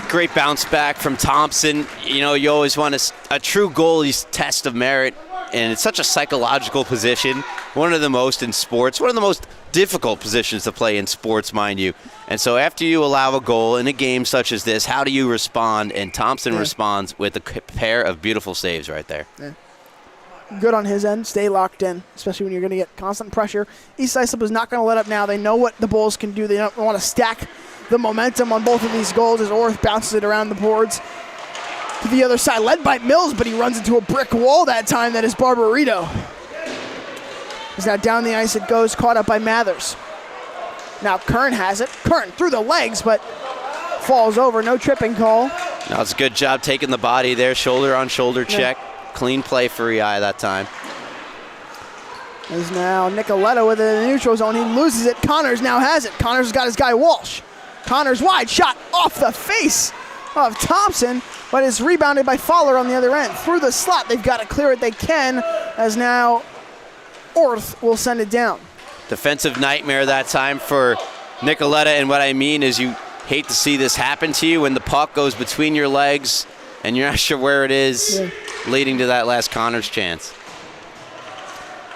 Great bounce back from Thompson. You always want a true goalie's test of merit, and it's such a psychological position. One of the most in sports, one of the most difficult positions to play in sports, mind you. And so after you allow a goal in a game such as this, how do you respond? And Thompson responds with a pair of beautiful saves right there. Yeah. Good on his end. Stay locked in, especially when you're going to get constant pressure. East Islip is not going to let up now. They know what the Bulls can do. They don't want to stack the momentum on both of these goals as Orth bounces it around the boards to the other side, led by Mills, but he runs into a brick wall that time. That is Barbarito. He's now down the ice. It goes, caught up by Mathers. Now Kern has it. Kern through the legs, but falls over. No tripping call. That was a good job taking the body there. Shoulder on shoulder check. Clean play for EI that time. There's now Nicoletta with it in the neutral zone. He loses it. Connors now has it. Connors has got his guy Walsh. Connors wide shot off the face of Thompson, but is rebounded by Fowler on the other end. Through the slot, they've got to clear it. They can, as now Orth will send it down. Defensive nightmare that time for Nicoletta, and what I mean is you hate to see this happen to you when the puck goes between your legs and you're not sure where it is, leading to that last Connors chance.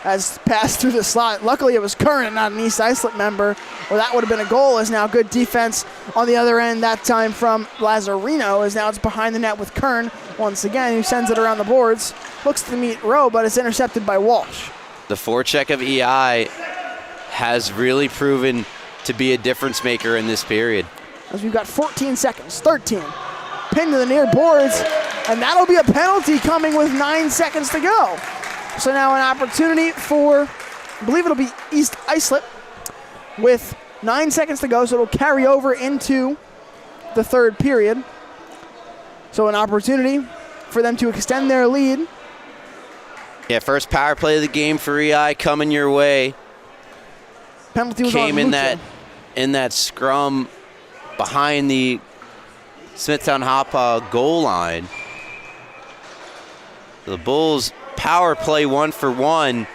As passed through the slot. Luckily it was Kern and not an East Islip member, or that would have been a goal. As now good defense on the other end, that time from Lazzarino, as now it's behind the net with Kern once again, who sends it around the boards. Looks to meet Rowe, but it's intercepted by Walsh. The forecheck of EI has really proven to be a difference maker in this period. As we've got 14 seconds, 13. Pinned to the near boards, and that'll be a penalty coming with 9 seconds to go. So now an opportunity for, I believe it'll be East Islip with 9 seconds to go, so it'll carry over into the third period. So an opportunity for them to extend their lead. Yeah, first power play of the game for EI coming your way. Penalty was came on in that scrum behind the Smithtown Hauppauge goal line. The Bulls power play 1-for-1,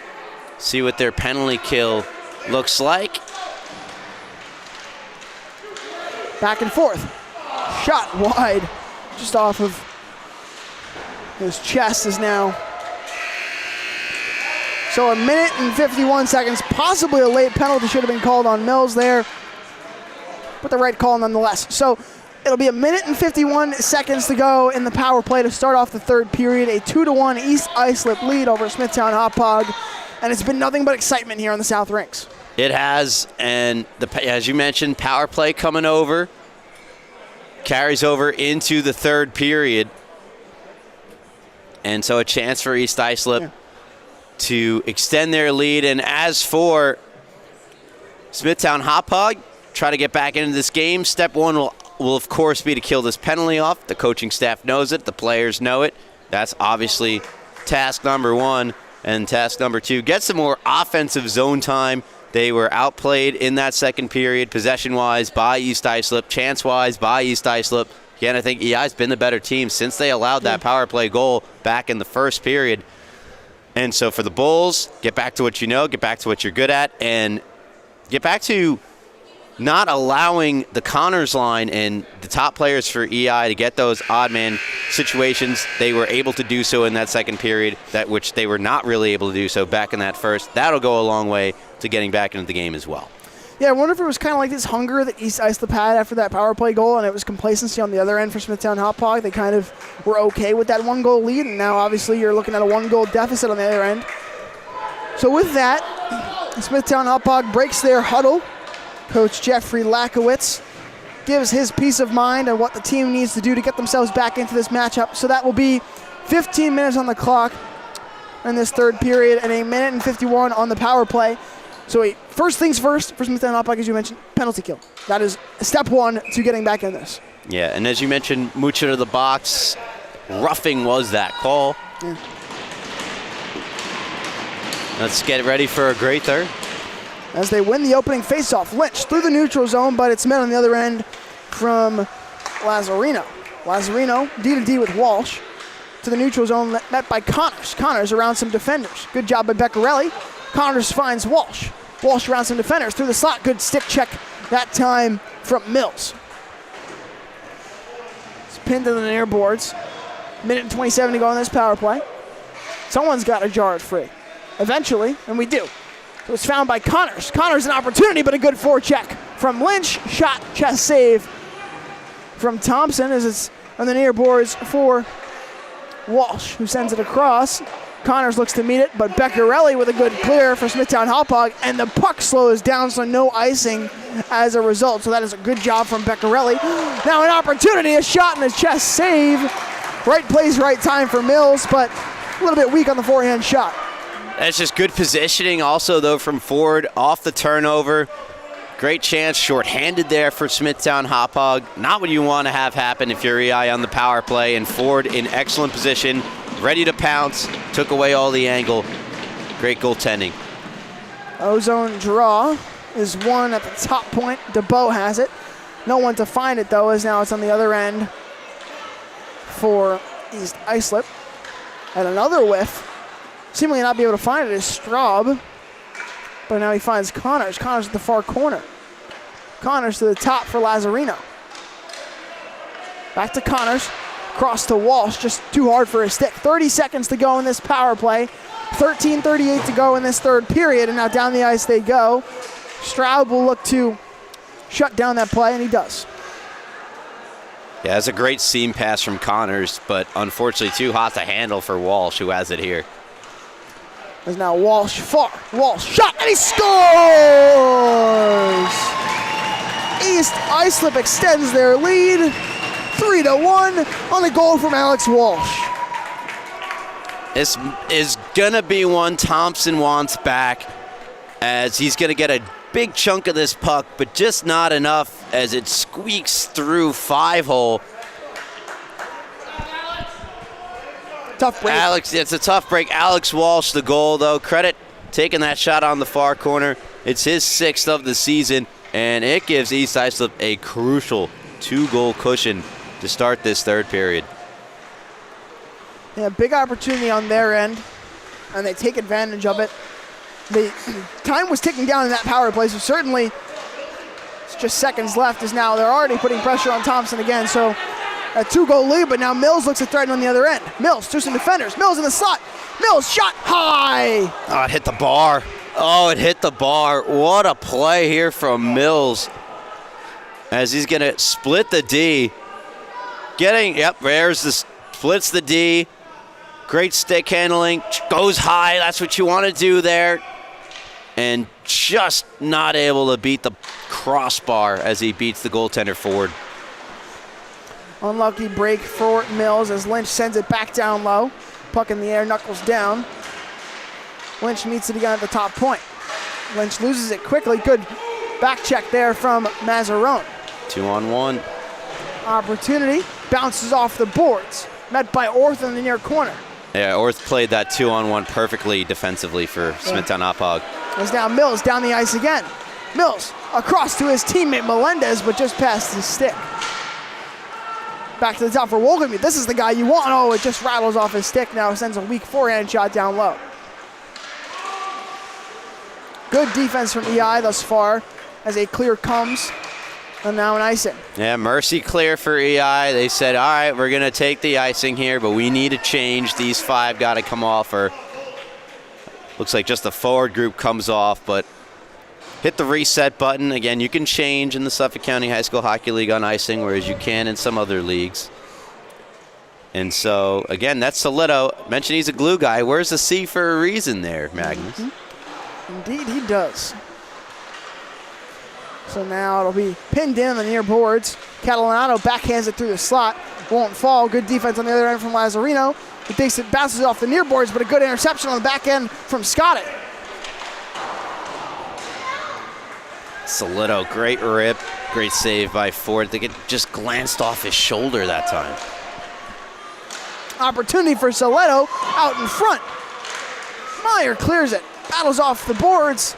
see what their penalty kill looks like. Back and forth. Shot wide, just off of his chest is now. So a minute and 51 seconds, possibly a late penalty should have been called on Mills there, but the right call nonetheless. So it'll be a minute and 51 seconds to go in the power play to start off the third period. A 2-1 East Islip lead over Smithtown Hauppauge, and it's been nothing but excitement here on the South Rinks. It has, and as you mentioned, power play coming over, carries over into the third period, and so a chance for East Islip to extend their lead. And as for Smithtown Hauppauge, try to get back into this game. Step one will of course be to kill this penalty off. The coaching staff knows it. The players know it. That's obviously task number one. And task number two, get some more offensive zone time. They were outplayed in that second period, possession-wise by East Islip, chance-wise by East Islip. Again, I think EI's been the better team since they allowed that power play goal back in the first period. And so for the Bulls, get back to what you know, get back to what you're good at, and get back to not allowing the Connors line and the top players for EI to get those odd man situations. They were able to do so in that second period, which they were not really able to do so back in that first. That'll go a long way to getting back into the game as well. Yeah, I wonder if it was kind of like this hunger that East Islip had after that power play goal, and it was complacency on the other end for Smithtown Hauppauge. They kind of were okay with that one-goal lead, and now obviously you're looking at a one-goal deficit on the other end. So with that, Smithtown Hauppauge breaks their huddle. Coach Jeffrey Lakowitz gives his peace of mind on what the team needs to do to get themselves back into this matchup. So that will be 15 minutes on the clock in this third period and a minute and 51 on the power play. So first things first for Smithtown Hauppauge, as you mentioned, penalty kill. That is step one to getting back in this. Yeah, and as you mentioned, mooching to the box, roughing was that call. Yeah. Let's get ready for a great third. As they win the opening faceoff, Lynch through the neutral zone, but it's met on the other end from Lazzarino. Lazzarino, D-to-D with Walsh. To the neutral zone, met by Connors. Connors around some defenders. Good job by Beccarelli. Connors finds Walsh. Walsh around some defenders through the slot. Good stick check that time from Mills. It's pinned to the near boards. Minute and 27 to go on this power play. Someone's got to jar it free. Eventually, and we do. It was found by Connors. Connors an opportunity, but a good forecheck from Lynch. Shot, chest save from Thompson as it's on the near boards for Walsh, who sends it across. Connors looks to meet it, but Beccarelli with a good clear for Smithtown Hauppauge, and the puck slows down, so no icing as a result. So that is a good job from Beccarelli. Now an opportunity, a shot and a chest save. Right place, right time for Mills, but a little bit weak on the forehand shot. That's just good positioning also, though, from Ford off the turnover. Great chance, shorthanded there for Smithtown Hauppauge. Not what you want to have happen if you're EI on the power play, and Ford in excellent position, ready to pounce, took away all the angle. Great goaltending. Ozone draw is one at the top point. DeBow has it. No one to find it, though, as now it's on the other end for East Islip. And another whiff. Seemingly not be able to find it is Straub. But now he finds Connors. Connors at the far corner. Connors to the top for Lazzarino. Back to Connors. Cross to Walsh. Just too hard for his stick. 30 seconds to go in this power play. 13:38 to go in this third period. And now down the ice they go. Straub will look to shut down that play, and he does. Yeah, that's a great seam pass from Connors, but unfortunately too hot to handle for Walsh, who has it here. There's now Walsh far. Walsh shot, and he scores! East Islip extends their lead 3-1 on a goal from Alex Walsh. This is going to be one Thompson wants back, as he's going to get a big chunk of this puck, but just not enough as it squeaks through 5-hole. Tough break. It's a tough break. Alex Walsh, the goal, though. Credit taking that shot on the far corner. It's his 6th of the season, and it gives East Islip a crucial 2-goal cushion to start this third period. Yeah, big opportunity on their end, and they take advantage of it. The time was ticking down in that power play, so certainly it's just seconds left as now they're already putting pressure on Thompson again. So a 2-goal lead, but now Mills looks to threaten on the other end. Mills through some defenders. Mills in the slot. Mills shot high. Oh, it hit the bar. Oh, it hit the bar. What a play here from Mills as he's going to split the D. There's the splits the D. Great stick handling. Goes high. That's what you want to do there. And just not able to beat the crossbar as he beats the goaltender forward. Unlucky break for Mills as Lynch sends it back down low. Puck in the air, knuckles down. Lynch meets it again at the top point. Lynch loses it quickly. Good back check there from Mazzarone. 2-on-1. Opportunity. Bounces off the boards. Met by Orth in the near corner. Yeah, Orth played that 2-on-1 perfectly defensively for Smithtown Hauppauge. As now Mills down the ice again. Mills across to his teammate Melendez, but just past his stick. Back to the top for Wohlgemuth. This is the guy you want. Oh, it just rattles off his stick now. Sends a weak forehand shot down low. Good defense from EI thus far as a clear comes. And now an icing. Yeah, mercy clear for EI. They said, all right, we're going to take the icing here, but we need to change. These 5 got to come off. Or looks like just the forward group comes off, but hit the reset button. Again, you can change in the Suffolk County High School Hockey League on icing, whereas you can in some other leagues. And so, again, that's Solito. Mentioned he's a glue guy. Where's the C for a reason there, Magnus? Indeed, he does. So now it'll be pinned in on the near boards. Catalanato backhands it through the slot. Won't fall. Good defense on the other end from Lazzarino. He thinks it bounces off the near boards, but a good interception on the back end from Scotty. Solito, great rip. Great save by Ford. I think it just glanced off his shoulder that time. Opportunity for Solito out in front. Meyer clears it. Battles off the boards.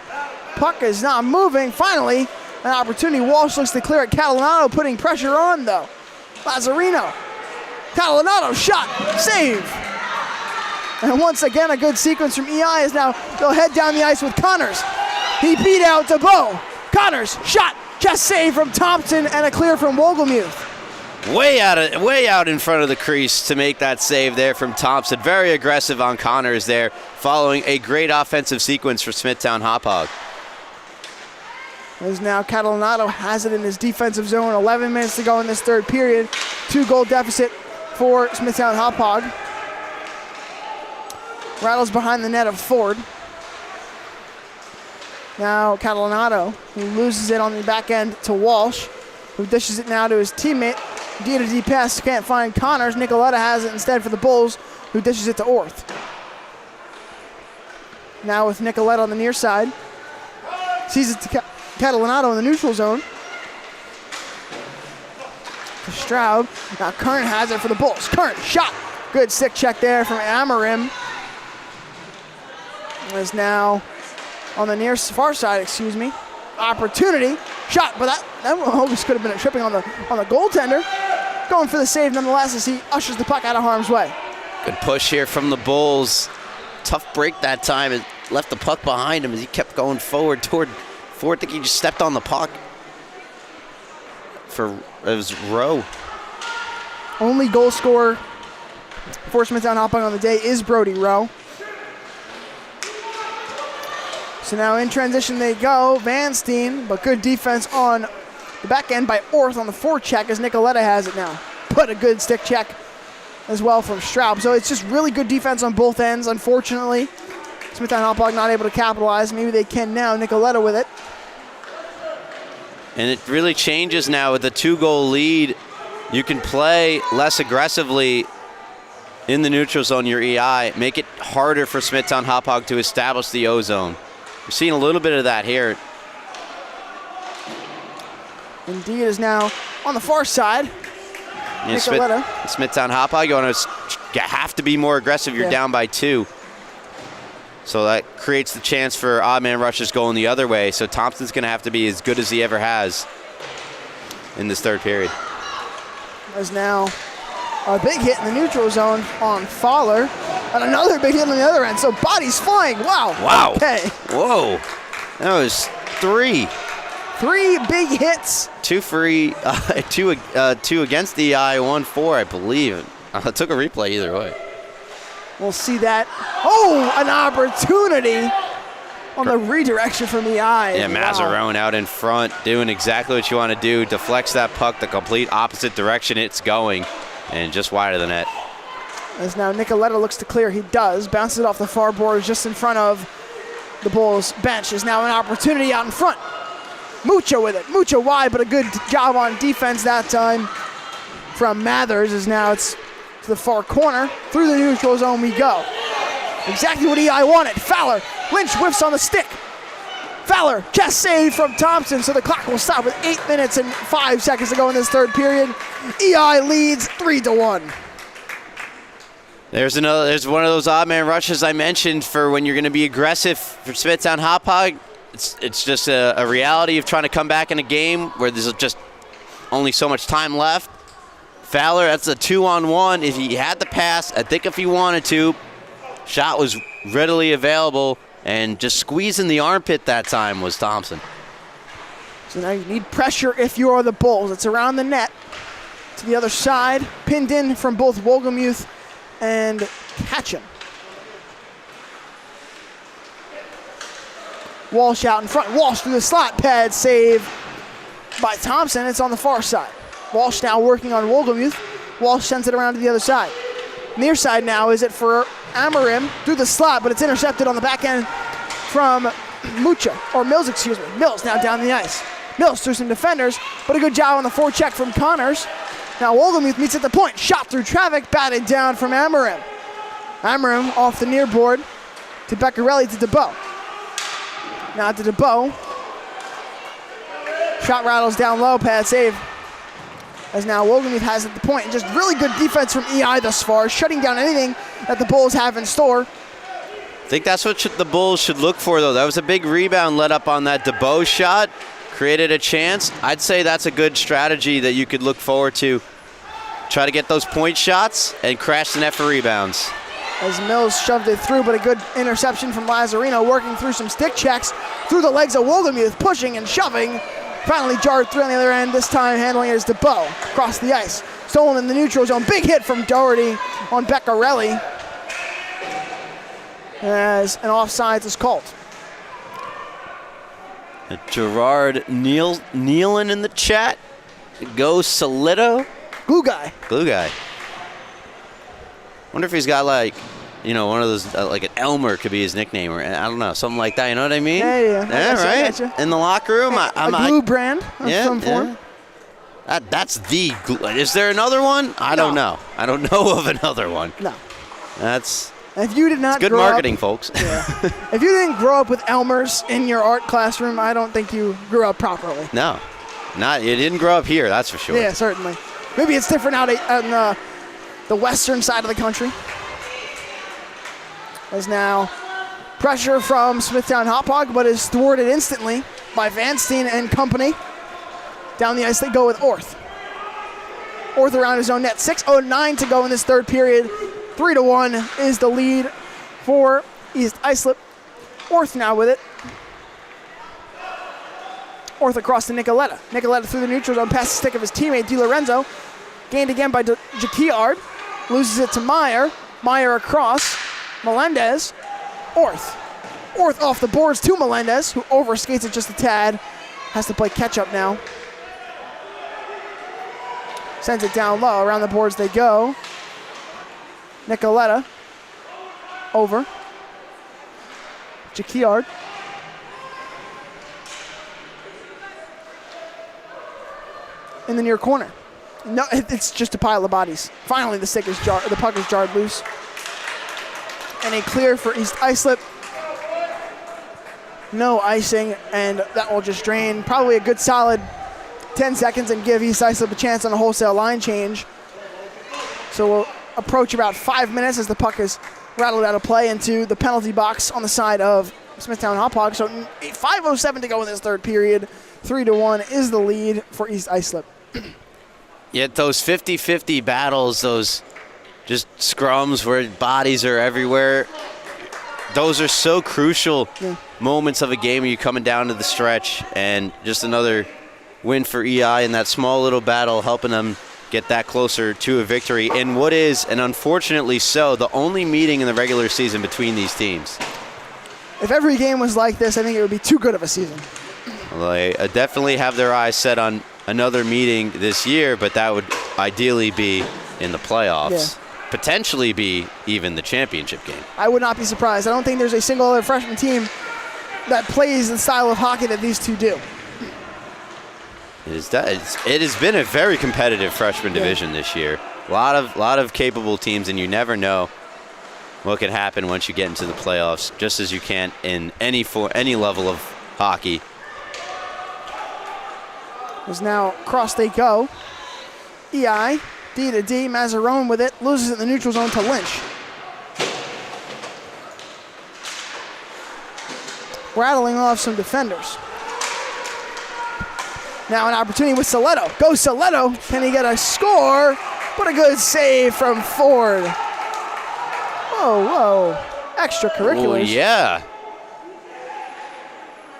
Puck is not moving. Finally, an opportunity. Walsh looks to clear it. Catalanato putting pressure on, though. Lazzarino. Catalanato shot. Save. And once again, a good sequence from EI is now they'll head down the ice with Connors. He beat out DeBow. Connors shot. Just save from Thompson and a clear from Wohlgemuth. Way out in front of the crease to make that save there from Thompson. Very aggressive on Connors there, following a great offensive sequence for Smithtown Hauppauge. As now Catalanato has it in his defensive zone. 11 minutes to go in this third period. 2-goal deficit for Smithtown Hauppauge. Rattles behind the net of Ford. Now Catalanato, who loses it on the back end to Walsh, who dishes it now to his teammate. D to D pass, can't find Connors. Nicoletta has it instead for the Bulls, who dishes it to Orth. Now with Nicoletta on the near side. Sees it to Catalanato in the neutral zone. To Stroud. Now Kern has it for the Bulls. Kern, shot. Good stick check there from Amarim. Is now on the near far side, Opportunity. Shot, but that almost could have been a tripping on the goaltender. Going for the save nonetheless as he ushers the puck out of harm's way. Good push here from the Bulls. Tough break that time. It left the puck behind him as he kept going forward toward Ford. I think he just stepped on the puck. It was Rowe. Only goal scorer for Smithtown Hauppauge on the day is Brody Rowe. So now in transition they go. Van Steen, but good defense on the back end by Orth on the forecheck as Nicoletta has it now. Put a good stick check as well from Straub. So it's just really good defense on both ends. Unfortunately, Smithtown Hauppauge not able to capitalize. Maybe they can now. Nicoletta with it. And it really changes now with the 2-goal lead. You can play less aggressively in the neutral zone, your EI. Make it harder for Smithtown Hauppauge to establish the O zone. We're seeing a little bit of that here. Indeed is now on the far side. Nicoletta. Smithtown Hauppauge, you have to be more aggressive. You're down by 2. So that creates the chance for odd man rushes going the other way. So Thompson's going to have to be as good as he ever has in this third period. There's now a big hit in the neutral zone on Fowler. And another big hit on the other end. So bodies flying. Wow. Wow. Okay. Whoa. That was 3. 3 big hits. 2 free, 2 against the EI, 1 for, I believe. I took a replay either way. We'll see that. Oh, an opportunity on the redirection from EI. Yeah, Mazzarone out in front, doing exactly what you want to do. Deflects that puck the complete opposite direction it's going, and just wide of the net. As now Nicoletta looks to clear. He does. Bounces it off the far boards just in front of the Bulls bench. Is now an opportunity out in front. Mucho with it. Mucho wide, but a good job on defense that time from Mathers. Is now it's to the far corner. Through the neutral zone we go. Exactly what EI wanted. Fowler. Lynch whiffs on the stick. Fowler, chest save from Thompson, so the clock will stop with 8 minutes and 5 seconds to go in this third period. EI leads 3-1. There's one of those odd man rushes I mentioned for when you're going to be aggressive for Smithtown Hauppauge. It's just a reality of trying to come back in a game where there's just only so much time left. Fowler, that's a 2-on-1. If he had the pass, I think if he wanted to, shot was readily available, and just squeezing the armpit that time was Thompson. So now you need pressure if you are the Bulls. It's around the net to the other side, pinned in from both Wolgamuth and Ketchum. Walsh out in front. Walsh through the slot. Pad save by Thompson. It's on the far side. Walsh now working on Wolgamuth. Walsh sends it around to the other side. Near side now is it for Amarim through the slot, but it's intercepted on the back end from Mills, excuse me. Mills now down the ice. Mills through some defenders, but a good job on the forecheck from Connors. Now Wolgamuth meets at the point. Shot through traffic, batted down from Amarim. Amarim off the near board to Beccarelli to DeBow. Now to DeBow. Shot rattles down low, pad save. As now Wolgamuth has at the point. And just really good defense from EI thus far, shutting down anything that the Bulls have in store. I think that's what the Bulls should look for, though. That was a big rebound let up on that DeBow shot. Created a chance. I'd say that's a good strategy that you could look forward to. Try to get those point shots and crash the net for rebounds. As Mills shoved it through, but a good interception from Lazzarino, working through some stick checks through the legs of Wolgamuth, pushing and shoving. Finally jarred through on the other end, this time handling it as DeBow across the ice. Stolen in the neutral zone. Big hit from Doherty on Beccarelli as an offsides is called. Gerard Nealon in the chat. Go Solito. Glue guy. Glue guy. Wonder if he's got one of those, like an Elmer could be his nickname, or I don't know, something like that. You know what I mean? Yeah, right. In the locker room, a glue brand of some form. That's the glue. Is there another one? I don't know. I don't know of another one. No. That's. If you did not good grow marketing, up, folks. Yeah. If you didn't grow up with Elmers in your art classroom, I don't think you grew up properly. No, you didn't grow up here. That's for sure. Yeah, certainly. Maybe it's different out on the western side of the country. As now pressure from Smithtown Hauppauge, but is thwarted instantly by Van Steen and company. Down the ice they go with Orth. Orth around his own net. 6:09 to go in this third period. 3-1 is the lead for East Islip. Orth now with it. Orth across to Nicoletta. Nicoletta through the neutral zone, past the stick of his teammate DiLorenzo. Gained again by Jaquiard. Loses it to Meyer. Meyer across. Melendez. Orth. Orth off the boards to Melendez, who overskates it just a tad. Has to play catch up now. Sends it down low. Around the boards they go. Nicoletta. Over. Jaquiard. In the near corner. No, it's just a pile of bodies. Finally, the puck is jarred loose. And a clear for East Islip. No icing, and that will just drain probably a good solid 10 seconds and give East Islip a chance on a wholesale line change. So we'll approach about 5 minutes as the puck is rattled out of play into the penalty box on the side of Smithtown Hauppauge. So 5:07 to go in this third period. 3-1 is the lead for East Islip. Yet those 50-50 battles, those just scrums where bodies are everywhere. Those are so crucial moments of a game when you're coming down to the stretch, and just another win for EI in that small little battle, helping them get that closer to a victory in what is, and unfortunately so, the only meeting in the regular season between these teams. If every game was like this, I think it would be too good of a season. Well, they definitely have their eyes set on another meeting this year, but that would ideally be in the playoffs. Yeah. Potentially be even the championship game. I would not be surprised. I don't think there's a single other freshman team that plays the style of hockey that these two do. It has been a very competitive freshman division this year. A lot of capable teams, and you never know what can happen once you get into the playoffs, just as you can in any level of hockey. As now cross they go. EI, D to D, Mazzarone with it, loses it in the neutral zone to Lynch. Rattling off some defenders. Now an opportunity with Soletto. Go Soletto. Can he get a score? What a good save from Ford. Whoa. Extracurriculars. Oh, yeah.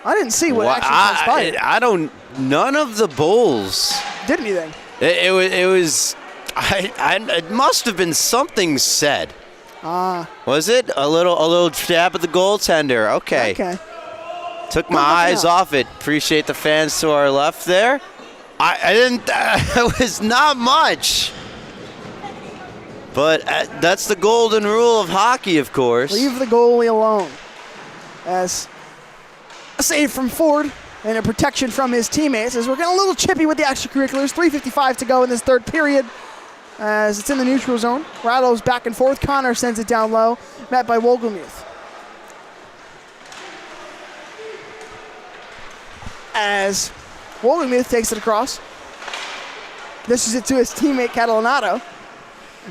I didn't see what actually transpired. None of the Bulls did anything. It must have been something said. Was it? A little jab at the goaltender. Okay. Took my eyes off it. Appreciate the fans to our left there. I didn't. It was not much. But that's the golden rule of hockey, of course. Leave the goalie alone. As a save from Ford and a protection from his teammates, as we're getting a little chippy with the extracurriculars. 3:55 to go in this third period. As it's in the neutral zone. Rattles back and forth. Connor sends it down low. Met by Wogelmuth. As Wogelmuth takes it across. This is it to his teammate Catalanato.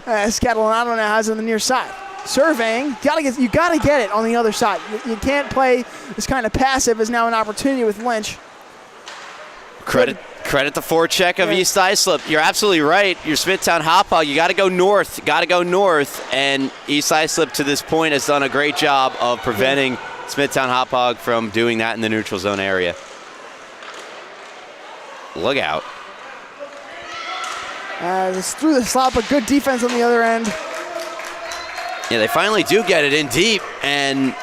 As Catalanato now has it on the near side. Surveying, you gotta get it on the other side. You can't play this kind of passive. Is now an opportunity with Lynch. Credit the forecheck of East Islip. You're absolutely right. Your Smithtown Hauppauge, you got to go north. And East Islip to this point has done a great job of preventing Smithtown Hauppauge from doing that in the neutral zone area. Look out. It's through the slot, but good defense on the other end. Yeah, they finally do get it in deep and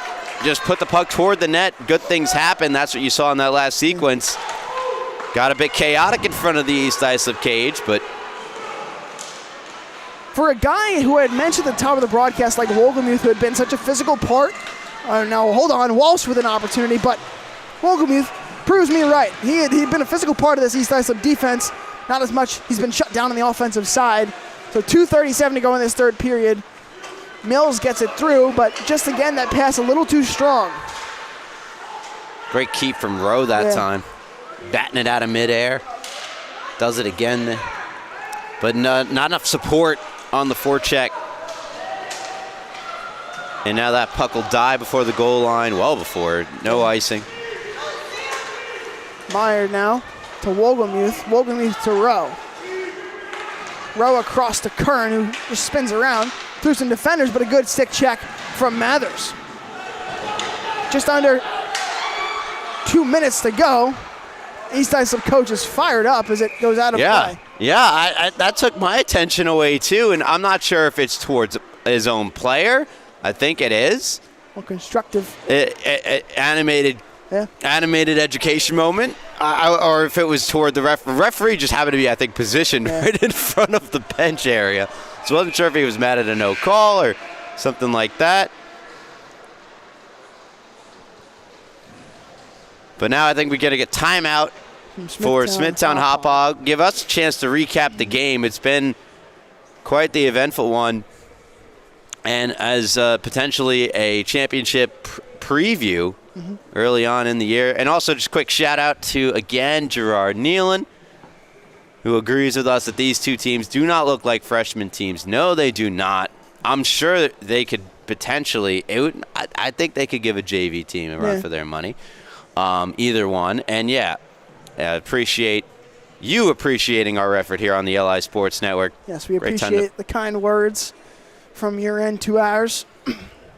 just put the puck toward the net. Good things happen. That's what you saw in that last sequence. Got a bit chaotic in front of the East Islip cage, but for a guy who had mentioned at the top of the broadcast, like Wogelmuth, who had been such a physical part, now hold on, Walsh with an opportunity, but Wogelmuth proves me right. He'd been a physical part of this East Islip defense. Not as much. He's been shut down on the offensive side. So 2:37 to go in this third period. Mills gets it through, but just again, that pass a little too strong. Great keep from Rowe that time. Batting it out of midair. Does it again. But not enough support on the forecheck. And now that puck will die before the goal line. Well before. No icing. Meyer now to Wogelmuth. Wogelmuth to Rowe. Rowe across to Kern, who just spins around through some defenders, but a good stick check from Mathers. Just under 2 minutes to go. East Islip coach is fired up as it goes out of play. Yeah, that took my attention away too, and I'm not sure if it's towards his own player. I think it is. Well, constructive. Animated education moment. Or if it was toward the referee just happened to be, I think, positioned right in front of the bench area. So I wasn't sure if he was mad at a no call or something like that. But now I think we got to get timeout for Smithtown Hauppauge. Give us a chance to recap the game. It's been quite the eventful one. And as potentially a championship preview early on in the year. And also just quick shout out to, again, Gerard Nealon, who agrees with us that these two teams do not look like freshman teams. No, they do not. I'm sure that they could potentially, I think they could give a JV team a run for their money. Either one. And appreciate you appreciating our effort here on the LI Sports Network. Yes, we appreciate the kind words. from your end to ours.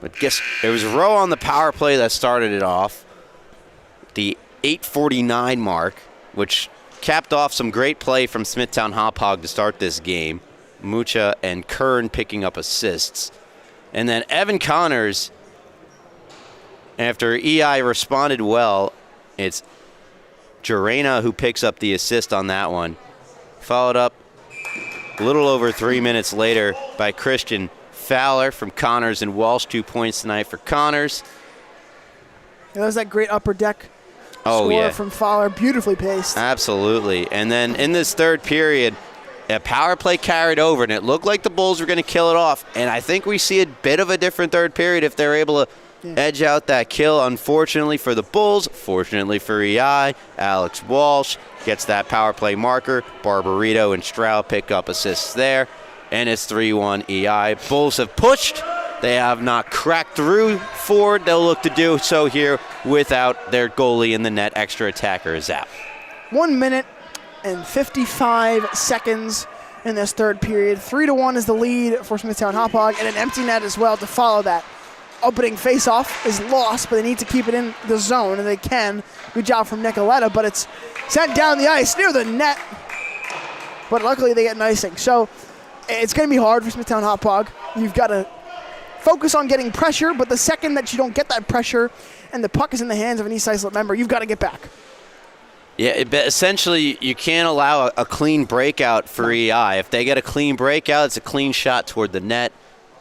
But guess it was Rowe on the power play that started it off. The 8:49 mark, which capped off some great play from Smithtown Hauppauge to start this game. Mucha and Kern picking up assists. And then Evan Connors, after EI responded well, it's Jarena who picks up the assist on that one. Followed up a little over 3 minutes later by Christian Fowler from Connors and Walsh. 2 points tonight for Connors. That was that great upper deck score from Fowler, beautifully paced. Absolutely. And then in this third period, a power play carried over, and it looked like the Bulls were going to kill it off. And I think we see a bit of a different third period if they're able to edge out that kill. Unfortunately for the Bulls, fortunately for EI, Alex Walsh gets that power play marker. Barbarito and Stroud pick up assists there, and it's 3-1 EI. Bulls have pushed. They have not cracked through forward. They'll look to do so here without their goalie in the net. Extra attacker is out. 1 minute and 55 seconds in this third period. 3-1 is the lead for Smithtown Hauppauge, and an empty net as well to follow that. Opening face-off is lost, but they need to keep it in the zone, and they can. Good job from Nicoletta, but it's sent down the ice near the net. But luckily they get an icing. So it's going to be hard for Smithtown Hauppauge. You've got to focus on getting pressure, but the second that you don't get that pressure and the puck is in the hands of an East Islip member, you've got to get back. Yeah, essentially you can't allow a clean breakout for EI. If they get a clean breakout, it's a clean shot toward the net,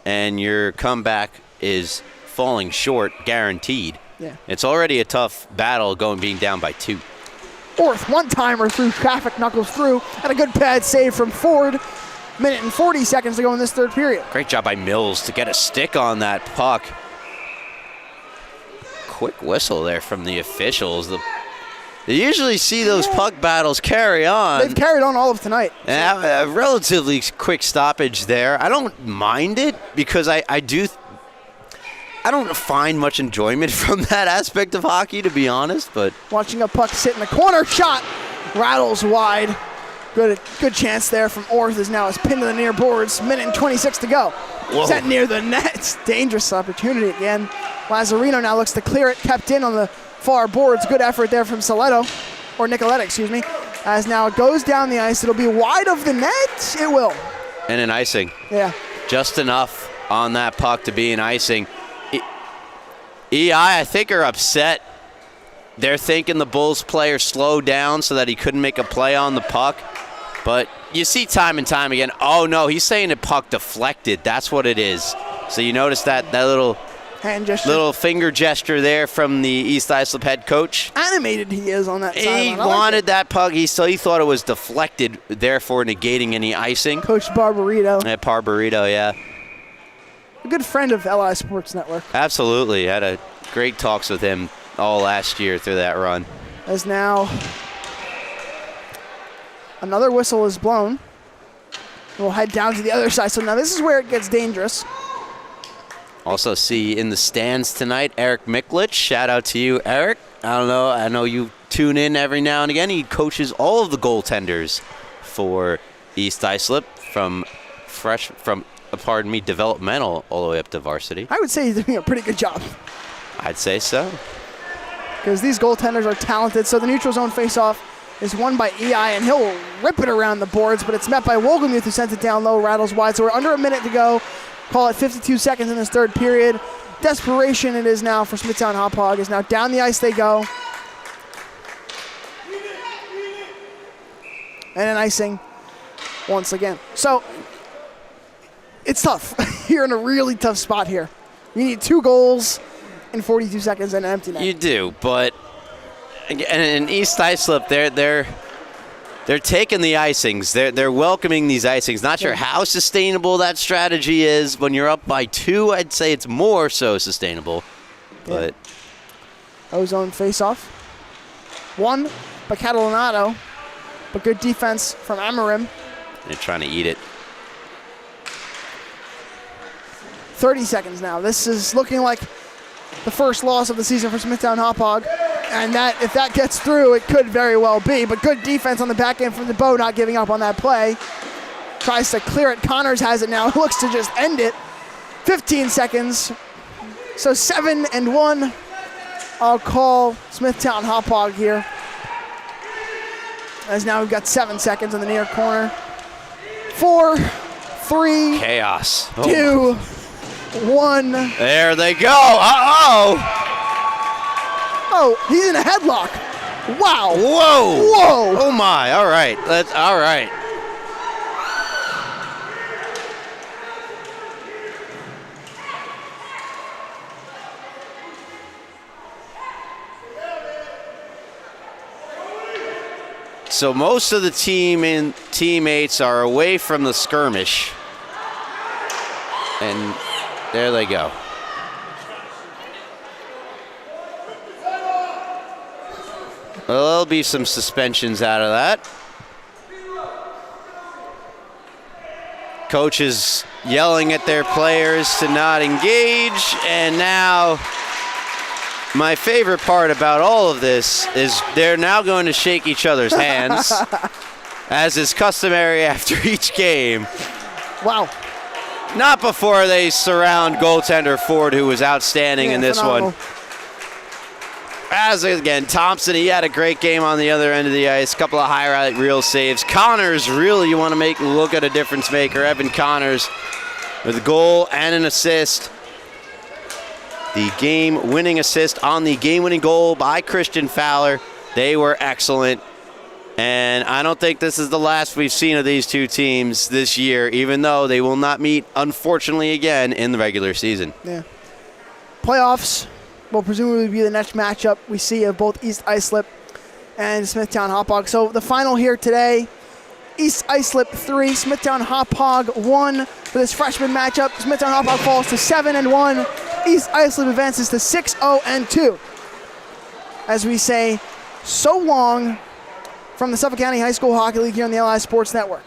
and your comeback is falling short, guaranteed. Yeah. It's already a tough battle being down by 2. Orth, one-timer through traffic, knuckles through, and a good pad save from Ford. Minute and 40 seconds to go in this third period. Great job by Mills to get a stick on that puck. Quick whistle there from the officials. They usually see those puck battles carry on. They've carried on all of tonight. And a relatively quick stoppage there. I don't mind it because I don't find much enjoyment from that aspect of hockey, to be honest. But watching a puck sit in the corner, shot rattles wide. Good chance there from Orth, is now pinned to the near boards. Minute and 26 to go. Whoa. Set near the net. It's dangerous opportunity again. Lazarino now looks to clear it. Kept in on the far boards. Good effort there from Nicoletta, excuse me. As now it goes down the ice. It'll be wide of the net. It will. And an icing. Yeah. Just enough on that puck to be an icing. EI, I think, are upset. They're thinking the Bulls player slowed down so that he couldn't make a play on the puck. But you see time and time again, oh no, he's saying the puck deflected. That's what it is. So you notice that little hand gesture, little finger gesture there from the East Islip head coach. Animated he is on that sideline. He wanted that puck. He thought it was deflected, therefore negating any icing. Coach Barbarito. Yeah, Barbarito, yeah. A good friend of LI Sports Network. Absolutely. Had a great talks with him all last year through that run. As now another whistle is blown. We'll head down to the other side. So now this is where it gets dangerous. Also see in the stands tonight, Eric Miklich. Shout out to you, Eric. I know you tune in every now and again. He coaches all of the goaltenders for East Islip from developmental all the way up to varsity. I would say he's doing a pretty good job. I'd say so. Because these goaltenders are talented. So the neutral zone faceoff is won by EI, and he'll rip it around the boards, but it's met by Wogelmuth, who sends it down low, rattles wide. So we're under a minute to go. Call it 52 seconds in this third period. Desperation it is now for Smithtown Hauppauge. Is now down the ice they go. And an icing once again. So it's tough. You're in a really tough spot here. You need 2 goals in 42 seconds and an empty net. You do, but in East Islip, they're taking the icings. They're welcoming these icings. Not sure how sustainable that strategy is. When you're up by 2, I'd say it's more so sustainable. But Ozone face-off. Won by Catalanato, but good defense from Amarim. They're trying to eat it. 30 seconds now. This is looking like the first loss of the season for Smithtown Hauppauge. And that, if that gets through, it could very well be. But good defense on the back end from the not giving up on that play. Tries to clear it. Connors has it now. Looks to just end it. 15 seconds. So 7-1. I'll call Smithtown Hauppauge here. As now we've got 7 seconds in the near corner. 4, 3, chaos. 2, 1. There they go. Uh-oh. Oh, he's in a headlock. Wow. Whoa. Whoa. Oh my. All right. All right. So most of the teammates are away from the skirmish. And there they go. Well, there'll be some suspensions out of that. Coaches yelling at their players to not engage, and now my favorite part about all of this is they're now going to shake each other's hands, as is customary after each game. Wow. Not before they surround goaltender Ford, who was outstanding in this phenomenal. one. As again, Thompson, he had a great game on the other end of the ice. A couple of highlight reel saves. Connors, really, you want to look at a difference maker. Evan Connors with a goal and an assist. The game-winning assist on the game-winning goal by Christian Fowler. They were excellent. And I don't think this is the last we've seen of these two teams this year, even though they will not meet, unfortunately, again in the regular season. Yeah. Playoffs will presumably be the next matchup we see of both East Islip and Smithtown Hauppauge. So the final here today, East Islip 3, Smithtown Hauppauge 1 for this freshman matchup. Smithtown Hauppauge falls to 7-1. East Islip advances to 6-0-2. As we say, so long from the Suffolk County High School Hockey League here on the LI Sports Network.